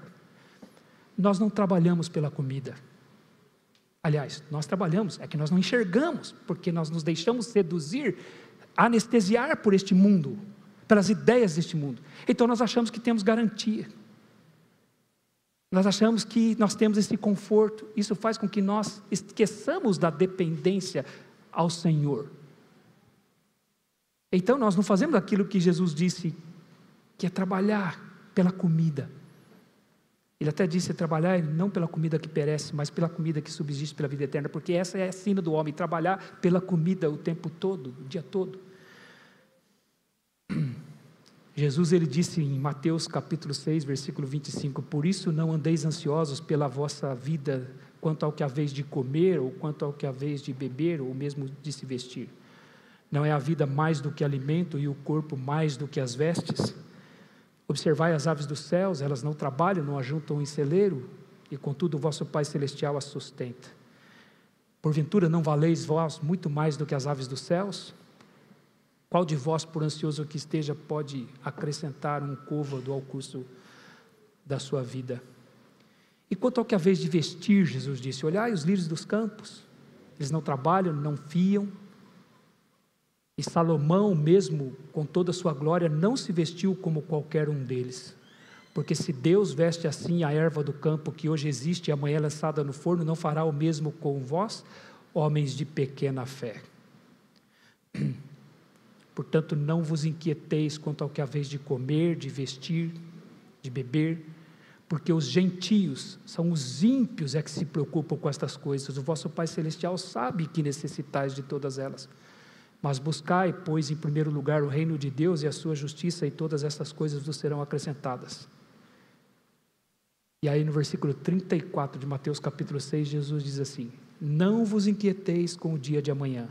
Nós não trabalhamos pela comida. Aliás, nós trabalhamos, é que nós não enxergamos, porque nós nos deixamos seduzir, anestesiar por este mundo, pelas ideias deste mundo. Então nós achamos que temos garantia. Nós achamos que nós temos esse conforto. Isso faz com que nós esqueçamos da dependência ao Senhor. Então nós não fazemos aquilo que Jesus disse, que é trabalhar pela comida. Ele até disse trabalhar não pela comida que perece, mas pela comida que subsiste pela vida eterna, porque essa é a sina do homem, trabalhar pela comida o tempo todo, o dia todo. Jesus ele disse em Mateus capítulo 6, versículo 25, por isso não andeis ansiosos pela vossa vida, quanto ao que haveis de comer, ou quanto ao que haveis de beber, ou mesmo de se vestir. Não é a vida mais do que alimento, e o corpo mais do que as vestes? Observai as aves dos céus, elas não trabalham, não ajuntam em celeiro, e contudo o vosso Pai Celestial as sustenta. Porventura não valeis vós muito mais do que as aves dos céus? Qual de vós, por ansioso que esteja, pode acrescentar um côvado ao curso da sua vida? E quanto ao que haveis de vestir, Jesus disse, olhai os lírios dos campos, eles não trabalham, não fiam, e Salomão mesmo, com toda a sua glória, não se vestiu como qualquer um deles, porque se Deus veste assim a erva do campo, que hoje existe e amanhã é lançada no forno, não fará o mesmo com vós, homens de pequena fé. Portanto, não vos inquieteis quanto ao que haveis de comer, de vestir, de beber, porque os gentios, são os ímpios que se preocupam com estas coisas. O vosso Pai Celestial sabe que necessitais de todas elas. Mas buscai, pois, em primeiro lugar o reino de Deus e a sua justiça, e todas estas coisas vos serão acrescentadas. E aí no versículo 34 de Mateus capítulo 6, Jesus diz assim, não vos inquieteis com o dia de amanhã,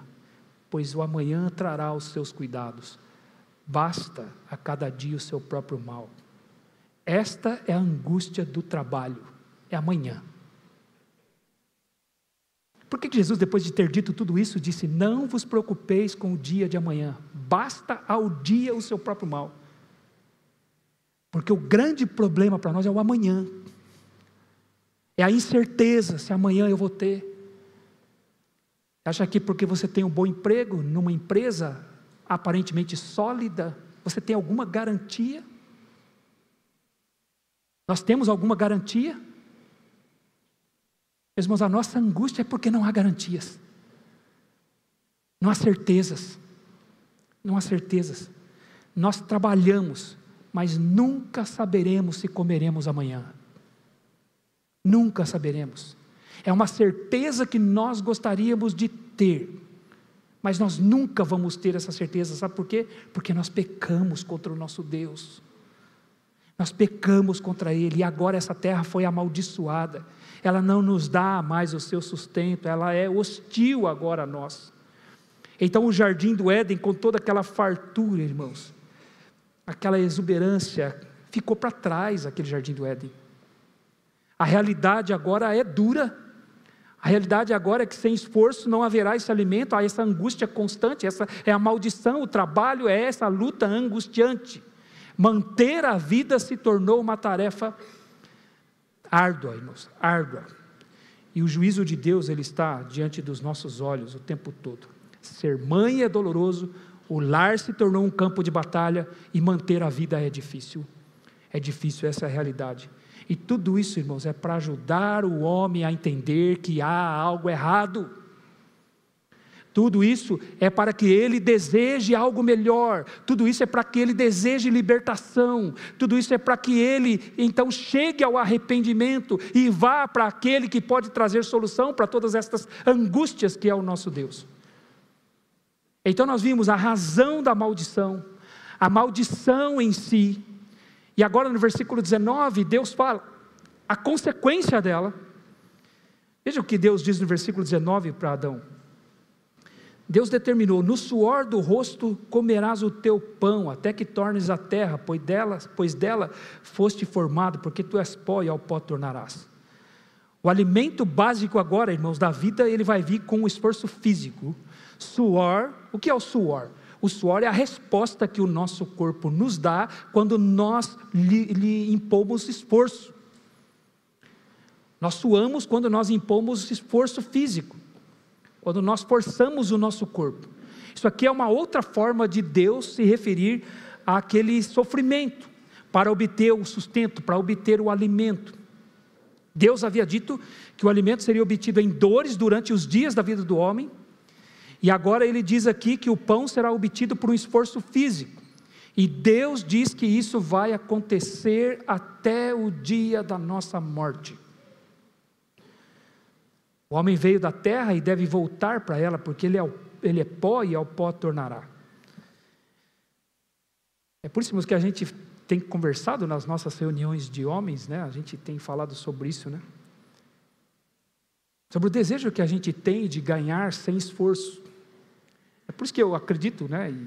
pois o amanhã trará os seus cuidados, basta a cada dia o seu próprio mal. Esta é a angústia do trabalho, é amanhã. Por que Jesus, depois de ter dito tudo isso, disse, não vos preocupeis com o dia de amanhã, basta ao dia o seu próprio mal? Porque o grande problema para nós é o amanhã, é a incerteza, se amanhã eu vou ter. Acha que porque você tem um bom emprego, numa empresa aparentemente sólida, você tem alguma garantia? Nós temos alguma garantia? Meus irmãos, a nossa angústia é porque não há garantias, não há certezas, não há certezas. Nós trabalhamos, mas nunca saberemos se comeremos amanhã, nunca saberemos. É uma certeza que nós gostaríamos de ter, mas nós nunca vamos ter essa certeza, sabe por quê? Porque nós pecamos contra o nosso Deus, nós pecamos contra Ele, e agora essa terra foi amaldiçoada, ela não nos dá mais o seu sustento, ela é hostil agora a nós. Então o jardim do Éden, com toda aquela fartura, irmãos, aquela exuberância, ficou para trás aquele jardim do Éden. A realidade agora é dura, a realidade agora é que sem esforço não haverá esse alimento, há essa angústia constante, essa é a maldição, o trabalho é essa luta angustiante. Manter a vida se tornou uma tarefa árdua, irmãos, árdua. E o juízo de Deus, ele está diante dos nossos olhos o tempo todo. Ser mãe é doloroso, o lar se tornou um campo de batalha, e manter a vida é difícil, essa é a realidade. E tudo isso, irmãos, é para ajudar o homem a entender que há algo errado. Tudo isso é para que ele deseje algo melhor. Tudo isso é para que ele deseje libertação. Tudo isso é para que ele, então, chegue ao arrependimento e vá para aquele que pode trazer solução para todas estas angústias que é o nosso Deus. Então nós vimos a razão da maldição, a maldição em si. E agora no versículo 19, Deus fala a consequência dela. Veja o que Deus diz no versículo 19 para Adão. Deus determinou, no suor do rosto comerás o teu pão, até que tornes a terra, pois dela foste formado, porque tu és pó e ao pó tornarás. O alimento básico agora, irmãos, da vida, ele vai vir com o esforço físico. Suor, o que é o suor? O suor é a resposta que o nosso corpo nos dá quando nós lhe impomos esforço. Nós suamos quando nós impomos esforço físico, quando nós forçamos o nosso corpo. Isso aqui é uma outra forma de Deus se referir àquele sofrimento, para obter o sustento, para obter o alimento. Deus havia dito que o alimento seria obtido em dores durante os dias da vida do homem, e agora ele diz aqui que o pão será obtido por um esforço físico, e Deus diz que isso vai acontecer até o dia da nossa morte. O homem veio da terra e deve voltar para ela, porque ele é pó e ao pó tornará. É por isso que a gente tem conversado nas nossas reuniões de homens, né? A gente tem falado sobre isso, né? Sobre o desejo que a gente tem de ganhar sem esforço. É por isso que eu acredito, né?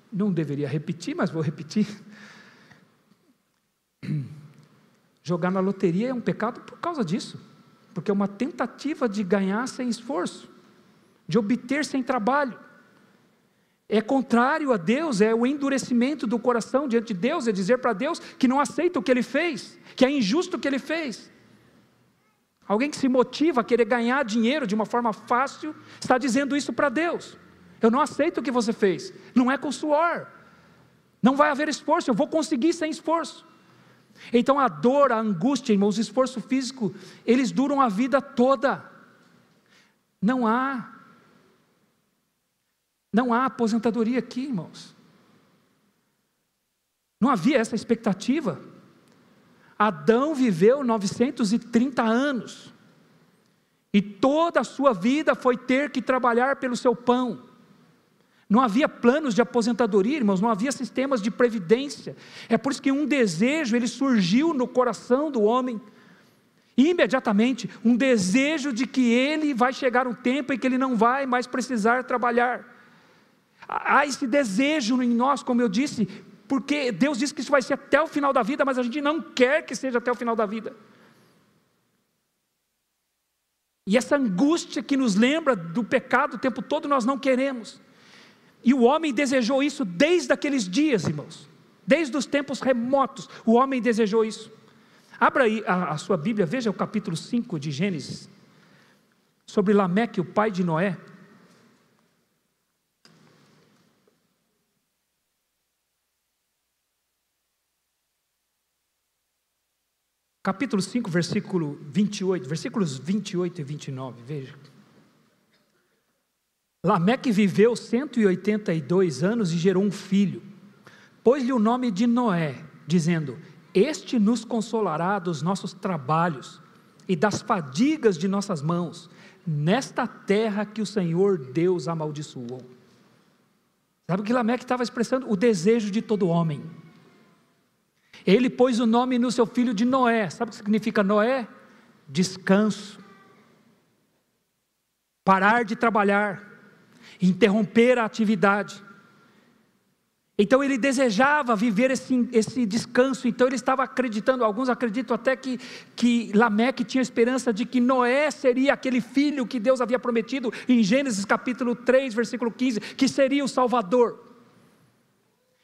Não deveria repetir, mas vou repetir. Jogar na loteria é um pecado por causa disso, porque é uma tentativa de ganhar sem esforço, de obter sem trabalho. É contrário a Deus, é o endurecimento do coração diante de Deus, é dizer para Deus que não aceita o que Ele fez, que é injusto o que Ele fez. Alguém que se motiva a querer ganhar dinheiro de uma forma fácil, está dizendo isso para Deus. Eu não aceito o que você fez, não é com suor, não vai haver esforço, eu vou conseguir sem esforço. Então a dor, a angústia, irmãos, o esforço físico, eles duram a vida toda. Não há aposentadoria aqui, irmãos. Não havia essa expectativa. Adão viveu 930 anos, e toda a sua vida foi ter que trabalhar pelo seu pão. Não havia planos de aposentadoria, irmãos, não havia sistemas de previdência. É por isso que um desejo, ele surgiu no coração do homem, imediatamente, um desejo de que ele vai chegar um tempo em que ele não vai mais precisar trabalhar. Há esse desejo em nós, como eu disse, porque Deus disse que isso vai ser até o final da vida, mas a gente não quer que seja até o final da vida. E essa angústia que nos lembra do pecado o tempo todo, nós não queremos. E o homem desejou isso desde aqueles dias, irmãos, desde os tempos remotos, o homem desejou isso. Abra aí a sua Bíblia, veja o capítulo 5 de Gênesis, sobre Lameque, o pai de Noé. Capítulo 5, versículos 28 e 29, veja. Lameque viveu 182 anos e gerou um filho. Pôs-lhe o nome de Noé, dizendo: este nos consolará dos nossos trabalhos e das fadigas de nossas mãos, nesta terra que o Senhor Deus amaldiçoou. Sabe o que Lameque estava expressando? O desejo de todo homem. Ele pôs o nome no seu filho de Noé. Sabe o que significa Noé? Descanso. Parar de trabalhar. Interromper a atividade. Então ele desejava viver esse descanso. Então ele estava acreditando, alguns acreditam até que Lameque tinha esperança de que Noé seria aquele filho que Deus havia prometido em Gênesis capítulo 3, versículo 15, que seria o Salvador.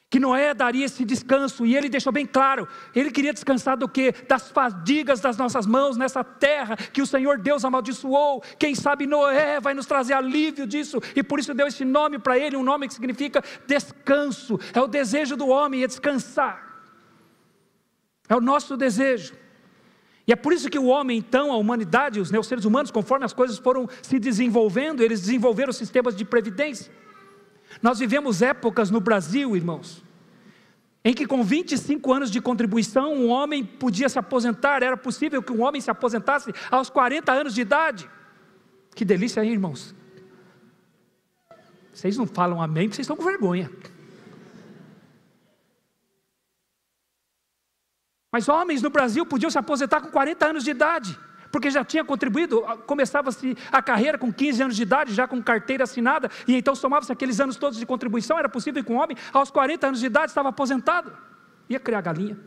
Que Noé daria esse descanso, e ele deixou bem claro, ele queria descansar do quê? Das fadigas das nossas mãos, nessa terra que o Senhor Deus amaldiçoou. Quem sabe Noé vai nos trazer alívio disso, e por isso deu esse nome para ele, um nome que significa descanso. É o desejo do homem, é descansar, é o nosso desejo. E é por isso que o homem então, a humanidade, os seres humanos, conforme as coisas foram se desenvolvendo, eles desenvolveram sistemas de previdência. Nós vivemos épocas no Brasil, irmãos, em que com 25 anos de contribuição, um homem podia se aposentar. Era possível que um homem se aposentasse aos 40 anos de idade. Que delícia aí, irmãos. Vocês não falam amém, porque vocês estão com vergonha. Mas homens no Brasil podiam se aposentar com 40 anos de idade, porque já tinha contribuído. Começava-se a carreira com 15 anos de idade, já com carteira assinada, e então somava-se aqueles anos todos de contribuição. Era possível que um homem aos 40 anos de idade estava aposentado, ia criar galinha.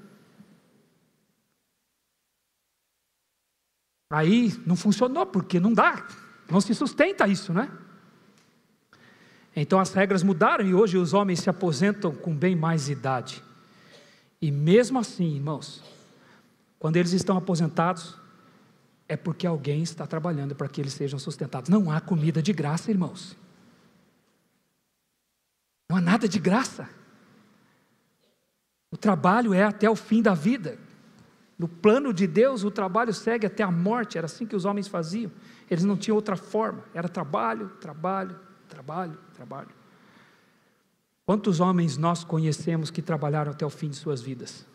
Aí não funcionou, porque não dá, não se sustenta isso, né? Então as regras mudaram, e hoje os homens se aposentam com bem mais idade. E mesmo assim, irmãos, quando eles estão aposentados, é porque alguém está trabalhando para que eles sejam sustentados. Não há comida de graça, irmãos. Não há nada de graça. O trabalho é até o fim da vida. No plano de Deus, o trabalho segue até a morte. Era assim que os homens faziam. Eles não tinham outra forma. Era trabalho, trabalho, trabalho, trabalho. Quantos homens nós conhecemos que trabalharam até o fim de suas vidas?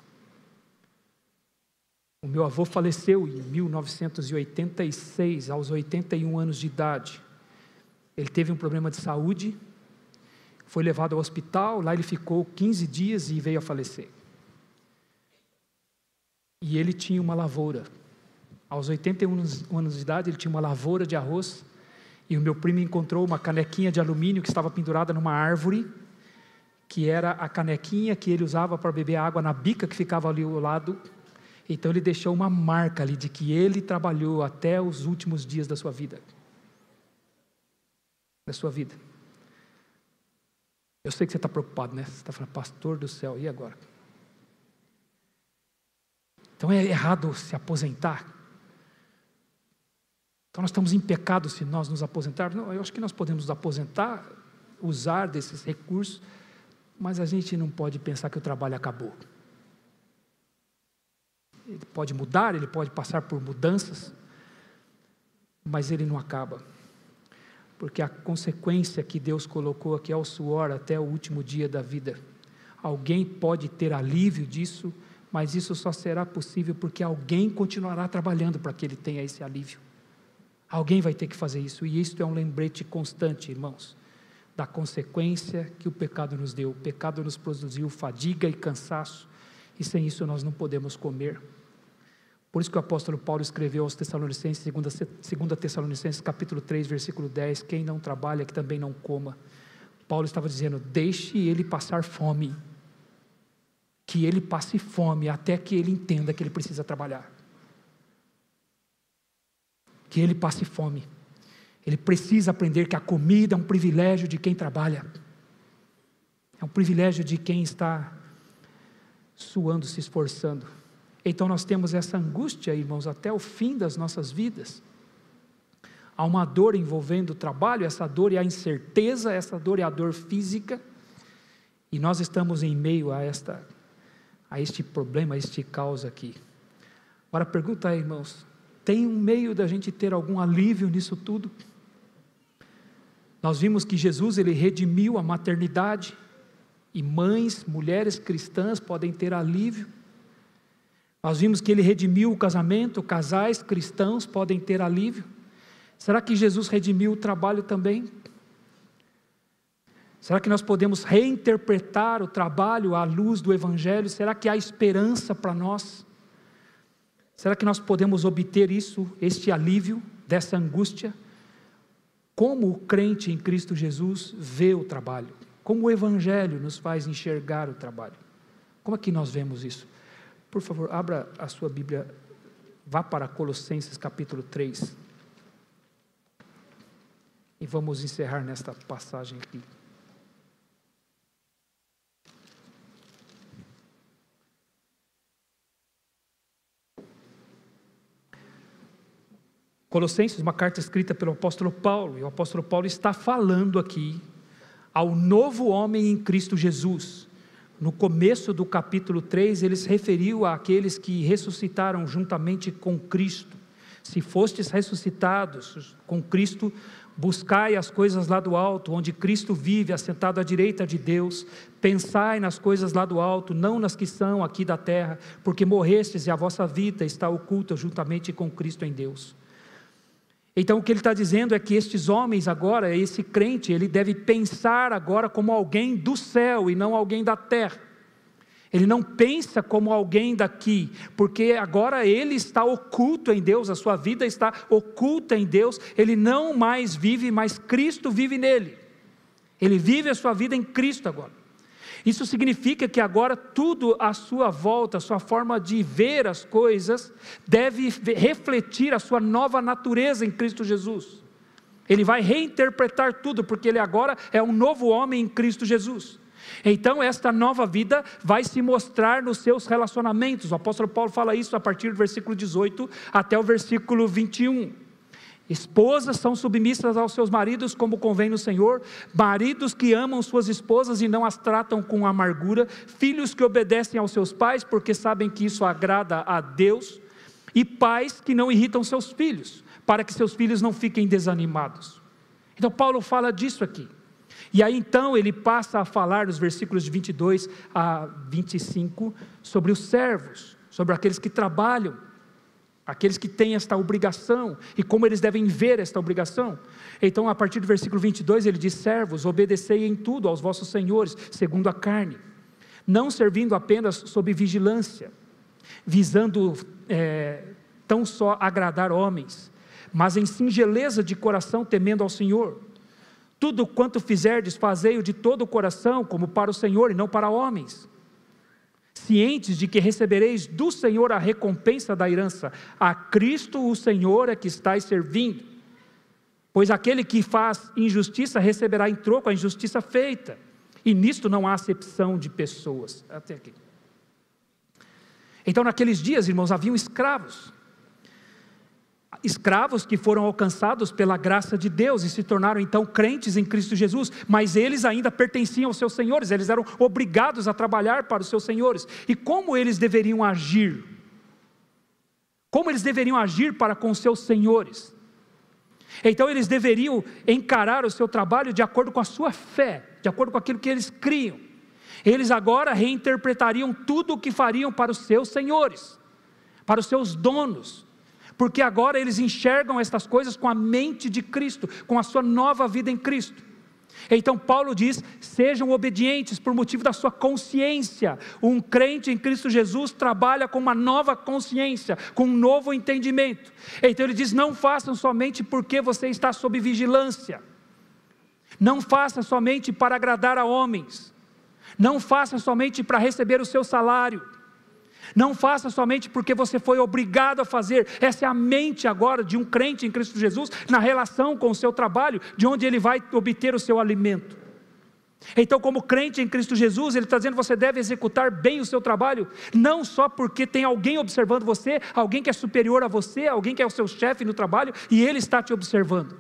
O meu avô faleceu em 1986, aos 81 anos de idade. Ele teve um problema de saúde, foi levado ao hospital, lá ele ficou 15 dias e veio a falecer. E ele tinha uma lavoura. Aos 81 anos de idade, ele tinha uma lavoura de arroz, e o meu primo encontrou uma canequinha de alumínio que estava pendurada numa árvore, que era a canequinha que ele usava para beber água na bica que ficava ali ao lado. Então ele deixou uma marca ali de que ele trabalhou até os últimos dias da sua vida. Eu sei que você está preocupado, né? Você está falando, pastor do céu, e agora? Então é errado se aposentar? Então nós estamos em pecado se nós nos aposentarmos? Não, eu acho que nós podemos nos aposentar, usar desses recursos, mas a gente não pode pensar que o trabalho acabou. Ele pode mudar, ele pode passar por mudanças, mas ele não acaba. Porque a consequência que Deus colocou aqui é o suor até o último dia da vida. Alguém pode ter alívio disso, mas isso só será possível porque alguém continuará trabalhando para que ele tenha esse alívio. Alguém vai ter que fazer isso, e isso é um lembrete constante, irmãos, da consequência que o pecado nos deu. O pecado nos produziu fadiga e cansaço, e sem isso nós não podemos comer. Por isso que o apóstolo Paulo escreveu aos Tessalonicenses, 2 Tessalonicenses capítulo 3, versículo 10, quem não trabalha, que também não coma. Paulo estava dizendo, deixe ele passar fome, que ele passe fome, até que ele entenda que ele precisa trabalhar. Que ele passe fome. Ele precisa aprender que a comida é um privilégio de quem trabalha. É um privilégio de quem está suando, se esforçando. Então nós temos essa angústia, irmãos, até o fim das nossas vidas. Há uma dor envolvendo o trabalho, essa dor é a incerteza, essa dor é a dor física, e nós estamos em meio a este problema, a este caos aqui. Agora a pergunta é, irmãos, tem um meio da gente ter algum alívio nisso tudo? Nós vimos que Jesus, ele redimiu a maternidade, e mães, mulheres cristãs podem ter alívio. Nós vimos que ele redimiu o casamento, casais cristãos podem ter alívio. Será que Jesus redimiu o trabalho também? Será que nós podemos reinterpretar o trabalho à luz do Evangelho? Será que há esperança para nós? Será que nós podemos obter isso, este alívio dessa angústia? Como o crente em Cristo Jesus vê o trabalho? Como o Evangelho nos faz enxergar o trabalho? Como é que nós vemos isso? Por favor, abra a sua Bíblia, vá para Colossenses capítulo 3. E vamos encerrar nesta passagem aqui. Colossenses, uma carta escrita pelo apóstolo Paulo, e o apóstolo Paulo está falando aqui ao novo homem em Cristo Jesus. No começo do capítulo 3, ele se referiu àqueles que ressuscitaram juntamente com Cristo. Se fostes ressuscitados com Cristo, buscai as coisas lá do alto, onde Cristo vive, assentado à direita de Deus. Pensai nas coisas lá do alto, não nas que são aqui da terra, porque morrestes e a vossa vida está oculta juntamente com Cristo em Deus. Então o que ele está dizendo é que estes homens agora, esse crente, ele deve pensar agora como alguém do céu e não alguém da terra. Ele não pensa como alguém daqui, porque agora ele está oculto em Deus, a sua vida está oculta em Deus, ele não mais vive, mas Cristo vive nele. Ele vive a sua vida em Cristo agora. Isso significa que agora tudo à sua volta, a sua forma de ver as coisas, deve refletir a sua nova natureza em Cristo Jesus. Ele vai reinterpretar tudo, porque ele agora é um novo homem em Cristo Jesus. Então esta nova vida vai se mostrar nos seus relacionamentos. O apóstolo Paulo fala isso a partir do versículo 18 até o versículo 21. Esposas são submissas aos seus maridos como convém no Senhor, maridos que amam suas esposas e não as tratam com amargura, filhos que obedecem aos seus pais porque sabem que isso agrada a Deus, e pais que não irritam seus filhos, para que seus filhos não fiquem desanimados. Então Paulo fala disso aqui, e aí então ele passa a falar nos versículos de 22 a 25, sobre os servos, sobre aqueles que trabalham. aqueles que têm esta obrigação, e como eles devem ver esta obrigação. Então, a partir do versículo 22, ele diz: servos, obedecei em tudo aos vossos senhores, segundo a carne, não servindo apenas sob vigilância, visando tão só agradar homens, mas em singeleza de coração, temendo ao Senhor. Tudo quanto fizerdes, fazei-o de todo o coração, como para o Senhor e não para homens, cientes de que recebereis do Senhor a recompensa da herança. A Cristo o Senhor é que estáis servindo, pois aquele que faz injustiça receberá em troco a injustiça feita, e nisto não há acepção de pessoas. Até aqui. Então, naqueles dias, irmãos, haviam escravos que foram alcançados pela graça de Deus e se tornaram então crentes em Cristo Jesus, mas eles ainda pertenciam aos seus senhores, eles eram obrigados a trabalhar para os seus senhores. E como eles deveriam agir? Como eles deveriam agir para com os seus senhores? Então eles deveriam encarar o seu trabalho de acordo com a sua fé, de acordo com aquilo que eles criam. Eles agora reinterpretariam tudo o que fariam para os seus senhores, para os seus donos, porque agora eles enxergam estas coisas com a mente de Cristo, com a sua nova vida em Cristo. Então Paulo diz: sejam obedientes por motivo da sua consciência. Um crente em Cristo Jesus trabalha com uma nova consciência, com um novo entendimento. Então ele diz: não façam somente porque você está sob vigilância, não faça somente para agradar a homens, não faça somente para receber o seu salário, não faça somente porque você foi obrigado a fazer. Essa é a mente agora de um crente em Cristo Jesus, na relação com o seu trabalho, de onde ele vai obter o seu alimento. Então, como crente em Cristo Jesus, ele está dizendo: você deve executar bem o seu trabalho, não só porque tem alguém observando você, alguém que é superior a você, alguém que é o seu chefe no trabalho, e ele está te observando.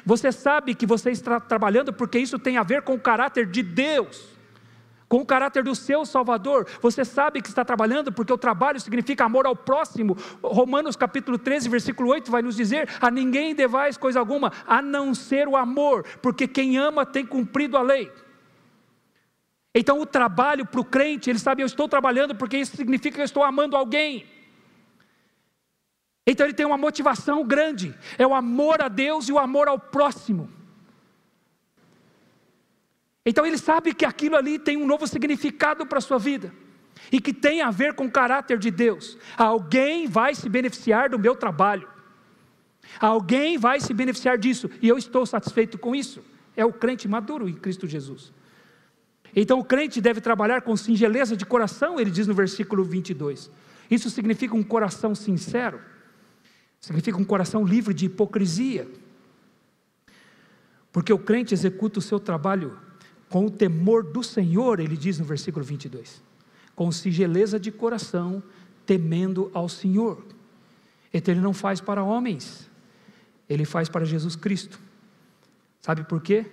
Você sabe que você está trabalhando porque isso tem a ver com o caráter de Deus, com o caráter do seu Salvador. Você sabe que está trabalhando porque o trabalho significa amor ao próximo. Romanos capítulo 13, versículo 8 vai nos dizer: a ninguém devais coisa alguma, a não ser o amor, porque quem ama tem cumprido a lei. Então o trabalho para o crente, ele sabe: eu estou trabalhando porque isso significa que eu estou amando alguém. Então ele tem uma motivação grande, é o amor a Deus e o amor ao próximo. Então ele sabe que aquilo ali tem um novo significado para a sua vida, e que tem a ver com o caráter de Deus. Alguém vai se beneficiar do meu trabalho, alguém vai se beneficiar disso, e eu estou satisfeito com isso. É o crente maduro em Cristo Jesus. Então o crente deve trabalhar com singeleza de coração, ele diz no versículo 22. Isso significa um coração sincero, significa um coração livre de hipocrisia, porque o crente executa o seu trabalho com o temor do Senhor, ele diz no versículo 22, com singeleza de coração, temendo ao Senhor. Então ele não faz para homens, ele faz para Jesus Cristo. Sabe por quê?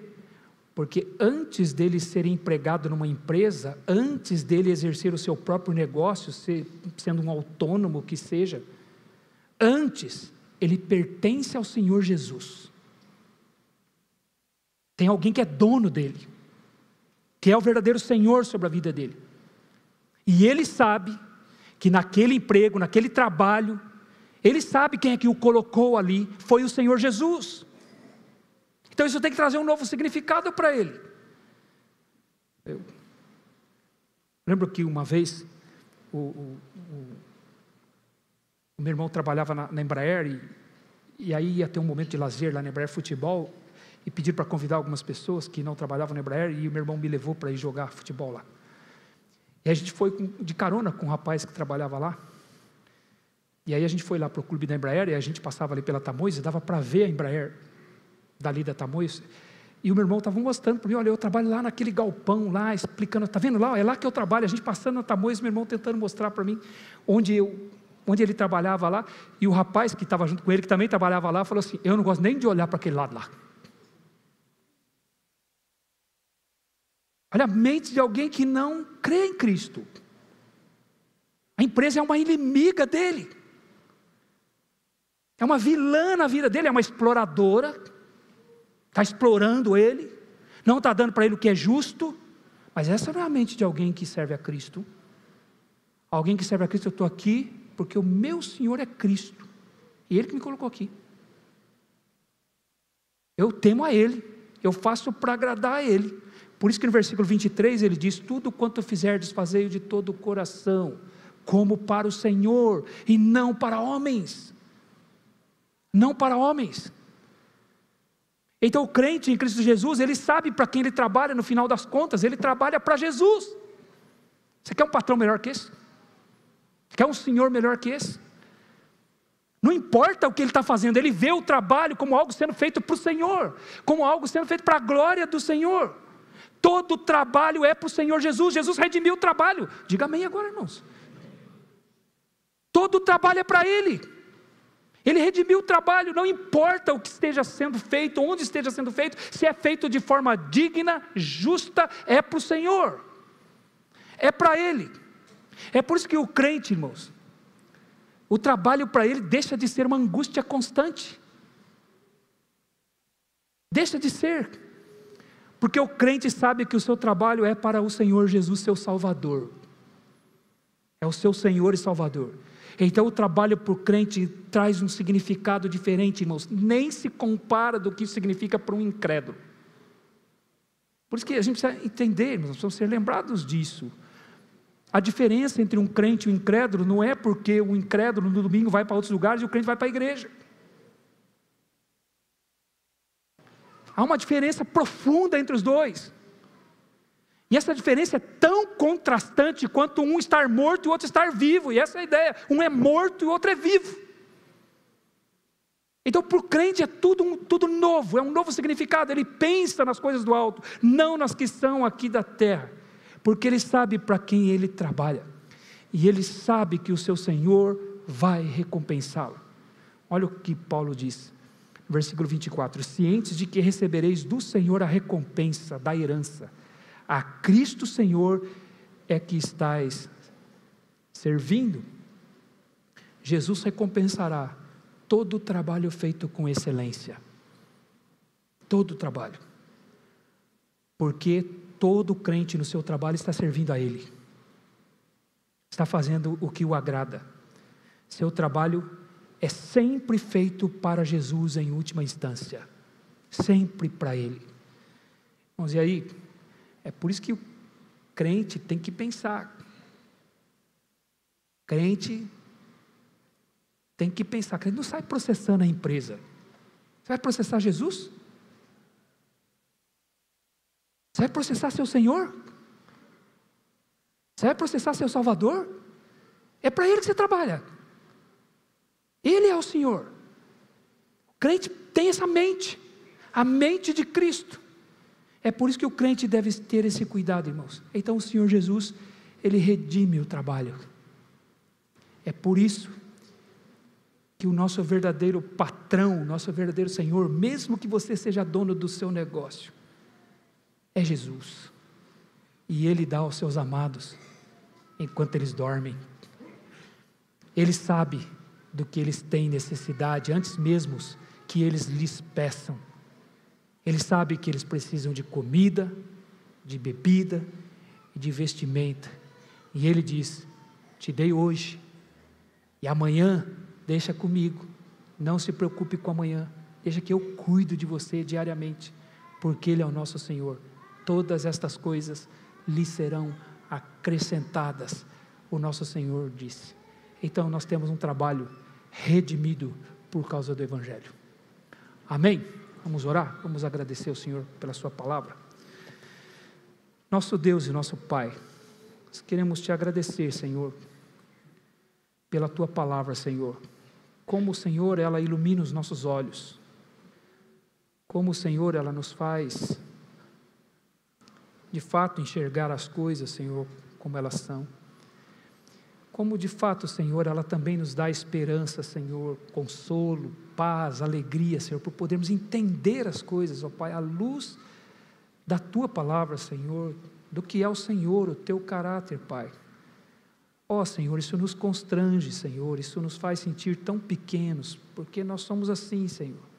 Porque antes dele ser empregado numa empresa, antes dele exercer o seu próprio negócio, sendo um autônomo que seja, antes ele pertence ao Senhor Jesus. Tem alguém que é dono dele, que é o verdadeiro Senhor sobre a vida dele, e ele sabe que naquele emprego, naquele trabalho, ele sabe quem é que o colocou ali, foi o Senhor Jesus. Então isso tem que trazer um novo significado para ele. Eu lembro que uma vez o meu irmão trabalhava na Embraer, e aí ia ter um momento de lazer lá na Embraer, futebol, e pediram para convidar algumas pessoas que não trabalhavam na Embraer, e o meu irmão me levou para ir jogar futebol lá. E a gente foi de carona com um rapaz que trabalhava lá, e aí a gente foi lá para o clube da Embraer, e a gente passava ali pela Tamoios, e dava para ver a Embraer dali da Tamoios, e o meu irmão estava mostrando para mim: olha, eu trabalho lá naquele galpão lá, explicando, está vendo lá? É lá que eu trabalho. A gente passando na Tamoios, meu irmão tentando mostrar para mim onde ele trabalhava lá, e o rapaz que estava junto com ele, que também trabalhava lá, falou assim: eu não gosto nem de olhar para aquele lado lá. Olha a mente de alguém que não crê em Cristo. A empresa é uma inimiga dele, é uma vilã na vida dele, é uma exploradora, está explorando ele, não está dando para ele o que é justo. Mas essa não é a mente de alguém que serve a Cristo. Alguém que serve a Cristo: eu estou aqui porque o meu Senhor é Cristo, e Ele que me colocou aqui. Eu temo a Ele, eu faço para agradar a Ele. Por isso que no versículo 23 ele diz: tudo quanto fizerdes, fazei-o de todo o coração, como para o Senhor, e não para homens. Não para homens. Então o crente em Cristo Jesus, ele sabe para quem ele trabalha no final das contas, ele trabalha para Jesus. Você quer um patrão melhor que esse? Quer um senhor melhor que esse? Não importa o que ele está fazendo, ele vê o trabalho como algo sendo feito para o Senhor, como algo sendo feito para a glória do Senhor. Todo trabalho é para o Senhor Jesus. Jesus redimiu o trabalho. Diga amém agora, irmãos. Todo trabalho é para Ele. Ele redimiu o trabalho. Não importa o que esteja sendo feito, onde esteja sendo feito, se é feito de forma digna, justa, é para o Senhor. É para Ele. É por isso que o crente, irmãos, o trabalho para ele deixa de ser uma angústia constante. Deixa de ser. Porque o crente sabe que o seu trabalho é para o Senhor Jesus, seu Salvador. É o seu Senhor e Salvador. Então o trabalho para o crente traz um significado diferente, irmãos. Nem se compara do que isso significa para um incrédulo. Por isso que a gente precisa entender, irmãos, precisamos ser lembrados disso. A diferença entre um crente e um incrédulo não é porque o incrédulo no domingo vai para outros lugares e o crente vai para a igreja. Há uma diferença profunda entre os dois. E essa diferença é tão contrastante quanto um estar morto e o outro estar vivo. E essa é a ideia. Um é morto e o outro é vivo. Então para o crente é tudo novo, é um novo significado. Ele pensa nas coisas do alto, não nas que são aqui da terra. Porque ele sabe para quem ele trabalha. E ele sabe que o seu Senhor vai recompensá-lo. Olha o que Paulo diz. Versículo 24: cientes de que recebereis do Senhor a recompensa da herança, a Cristo Senhor é que estáis servindo. Jesus recompensará todo o trabalho feito com excelência, todo o trabalho, porque todo crente no seu trabalho está servindo a Ele, está fazendo o que o agrada. Seu trabalho é sempre feito para Jesus em última instância, sempre para Ele. Vamos ver aí, é por isso que o crente tem que pensar. Crente tem que pensar. Crente não sai processando a empresa. Você vai processar Jesus? Você vai processar seu Senhor? Você vai processar seu Salvador? É para Ele que você trabalha. Ele é o Senhor. O crente tem essa mente, a mente de Cristo. É por isso que o crente deve ter esse cuidado, irmãos. Então o Senhor Jesus, Ele redime o trabalho. É por isso que o nosso verdadeiro patrão, o nosso verdadeiro Senhor, mesmo que você seja dono do seu negócio, é Jesus. E Ele dá aos seus amados enquanto eles dormem. Ele sabe do que eles têm necessidade, antes mesmo que eles lhes peçam. Ele sabe que eles precisam de comida, de bebida e de vestimenta. E Ele diz: te dei hoje, e amanhã deixa comigo. Não se preocupe com amanhã, deixa que eu cuido de você diariamente, porque Ele é o nosso Senhor. Todas estas coisas lhe serão acrescentadas, o nosso Senhor disse. Então nós temos um trabalho redimido por causa do Evangelho. Amém? Vamos orar? Vamos agradecer ao Senhor pela sua palavra. Nosso Deus e nosso Pai, nós queremos te agradecer, Senhor, pela tua palavra, Senhor. Como o Senhor, ela ilumina os nossos olhos. Como o Senhor, ela nos faz, de fato, enxergar as coisas, Senhor, como elas são. Como de fato, Senhor, ela também nos dá esperança, Senhor, consolo, paz, alegria, Senhor, por podermos entender as coisas, ó Pai, à luz da Tua palavra, Senhor, do que é o Senhor, o Teu caráter, Pai. Ó Senhor, isso nos constrange, Senhor, isso nos faz sentir tão pequenos, porque nós somos assim, Senhor.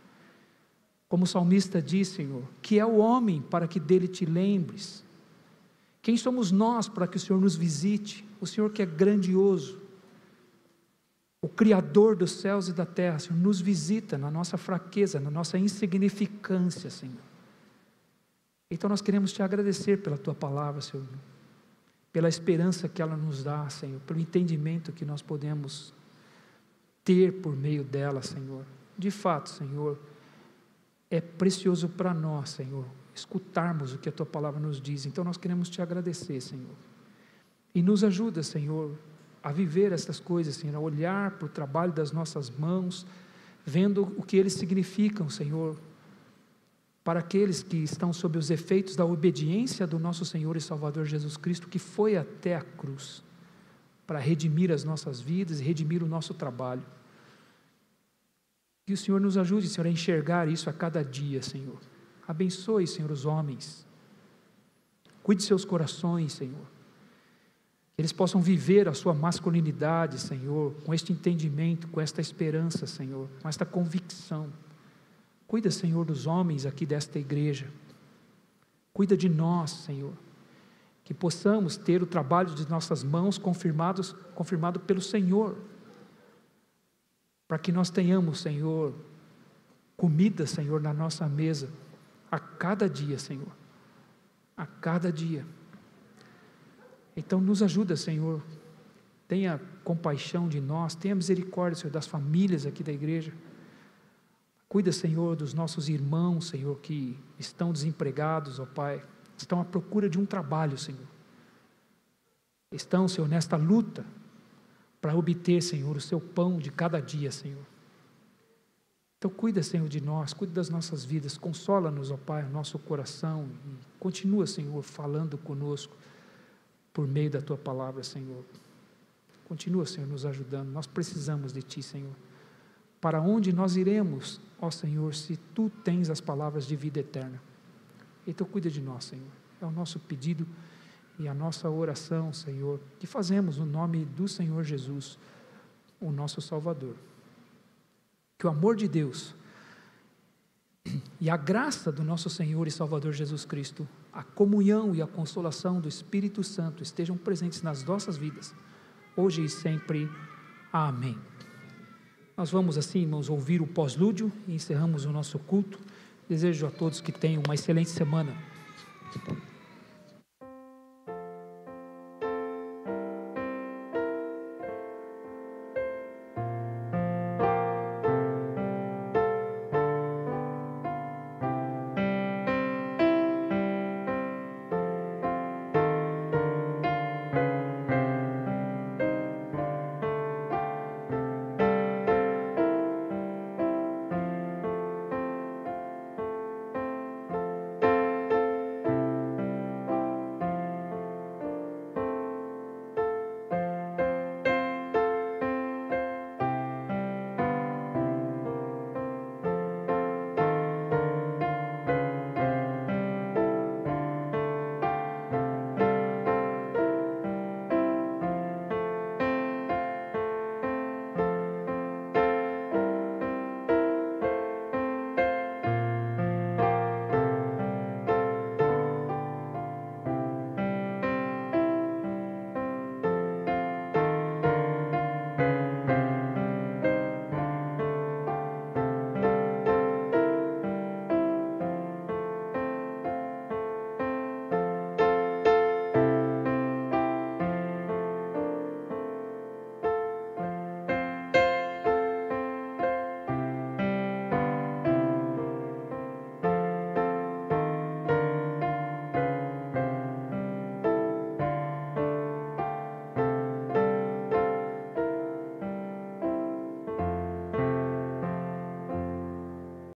Como o salmista diz, Senhor, que é o homem para que dele te lembres? Quem somos nós para que o Senhor nos visite? O Senhor que é grandioso. o Criador dos céus e da terra, Senhor, nos visita na nossa fraqueza, na nossa insignificância, Senhor. Então nós queremos te agradecer pela tua palavra, Senhor, pela esperança que ela nos dá, Senhor, pelo entendimento que nós podemos ter por meio dela, Senhor. De fato, Senhor, é precioso para nós, Senhor, escutarmos o que a tua palavra nos diz. Então nós queremos te agradecer, Senhor. E nos ajuda, Senhor, a viver essas coisas, Senhor, a olhar para o trabalho das nossas mãos, vendo o que eles significam, Senhor, para aqueles que estão sob os efeitos da obediência do nosso Senhor e Salvador Jesus Cristo, que foi até a cruz, para redimir as nossas vidas e redimir o nosso trabalho. Que o Senhor nos ajude, Senhor, a enxergar isso a cada dia, Senhor. Abençoe, Senhor, os homens. Cuide de seus corações, Senhor. Que eles possam viver a sua masculinidade, Senhor, com este entendimento, com esta esperança, Senhor, com esta convicção. Cuida, Senhor, dos homens aqui desta igreja. Cuida de nós, Senhor. Que possamos ter o trabalho de nossas mãos confirmado pelo Senhor. Para que nós tenhamos, Senhor, comida, Senhor, na nossa mesa, a cada dia, Senhor. A cada dia. Então nos ajuda, Senhor. Tenha compaixão de nós, tenha misericórdia, Senhor, das famílias aqui da igreja. Cuida, Senhor, dos nossos irmãos, Senhor, que estão desempregados, ó Pai, estão à procura de um trabalho, Senhor. Estão, Senhor, nesta luta para obter, Senhor, o seu pão de cada dia, Senhor. Então cuida, Senhor, de nós, cuida das nossas vidas, consola-nos, ó Pai, o nosso coração, e continua, Senhor, falando conosco por meio da Tua palavra, Senhor. Continua, Senhor, nos ajudando, nós precisamos de Ti, Senhor. Para onde nós iremos, ó Senhor, se Tu tens as palavras de vida eterna? Então cuida de nós, Senhor. É o nosso pedido e a nossa oração, Senhor, que fazemos no nome do Senhor Jesus, o nosso Salvador. Que o amor de Deus e a graça do nosso Senhor e Salvador Jesus Cristo, a comunhão e a consolação do Espírito Santo estejam presentes nas nossas vidas, hoje e sempre. Amém. Nós vamos assim, irmãos, ouvir o pós-lúdio e encerramos o nosso culto. Desejo a todos que tenham uma excelente semana.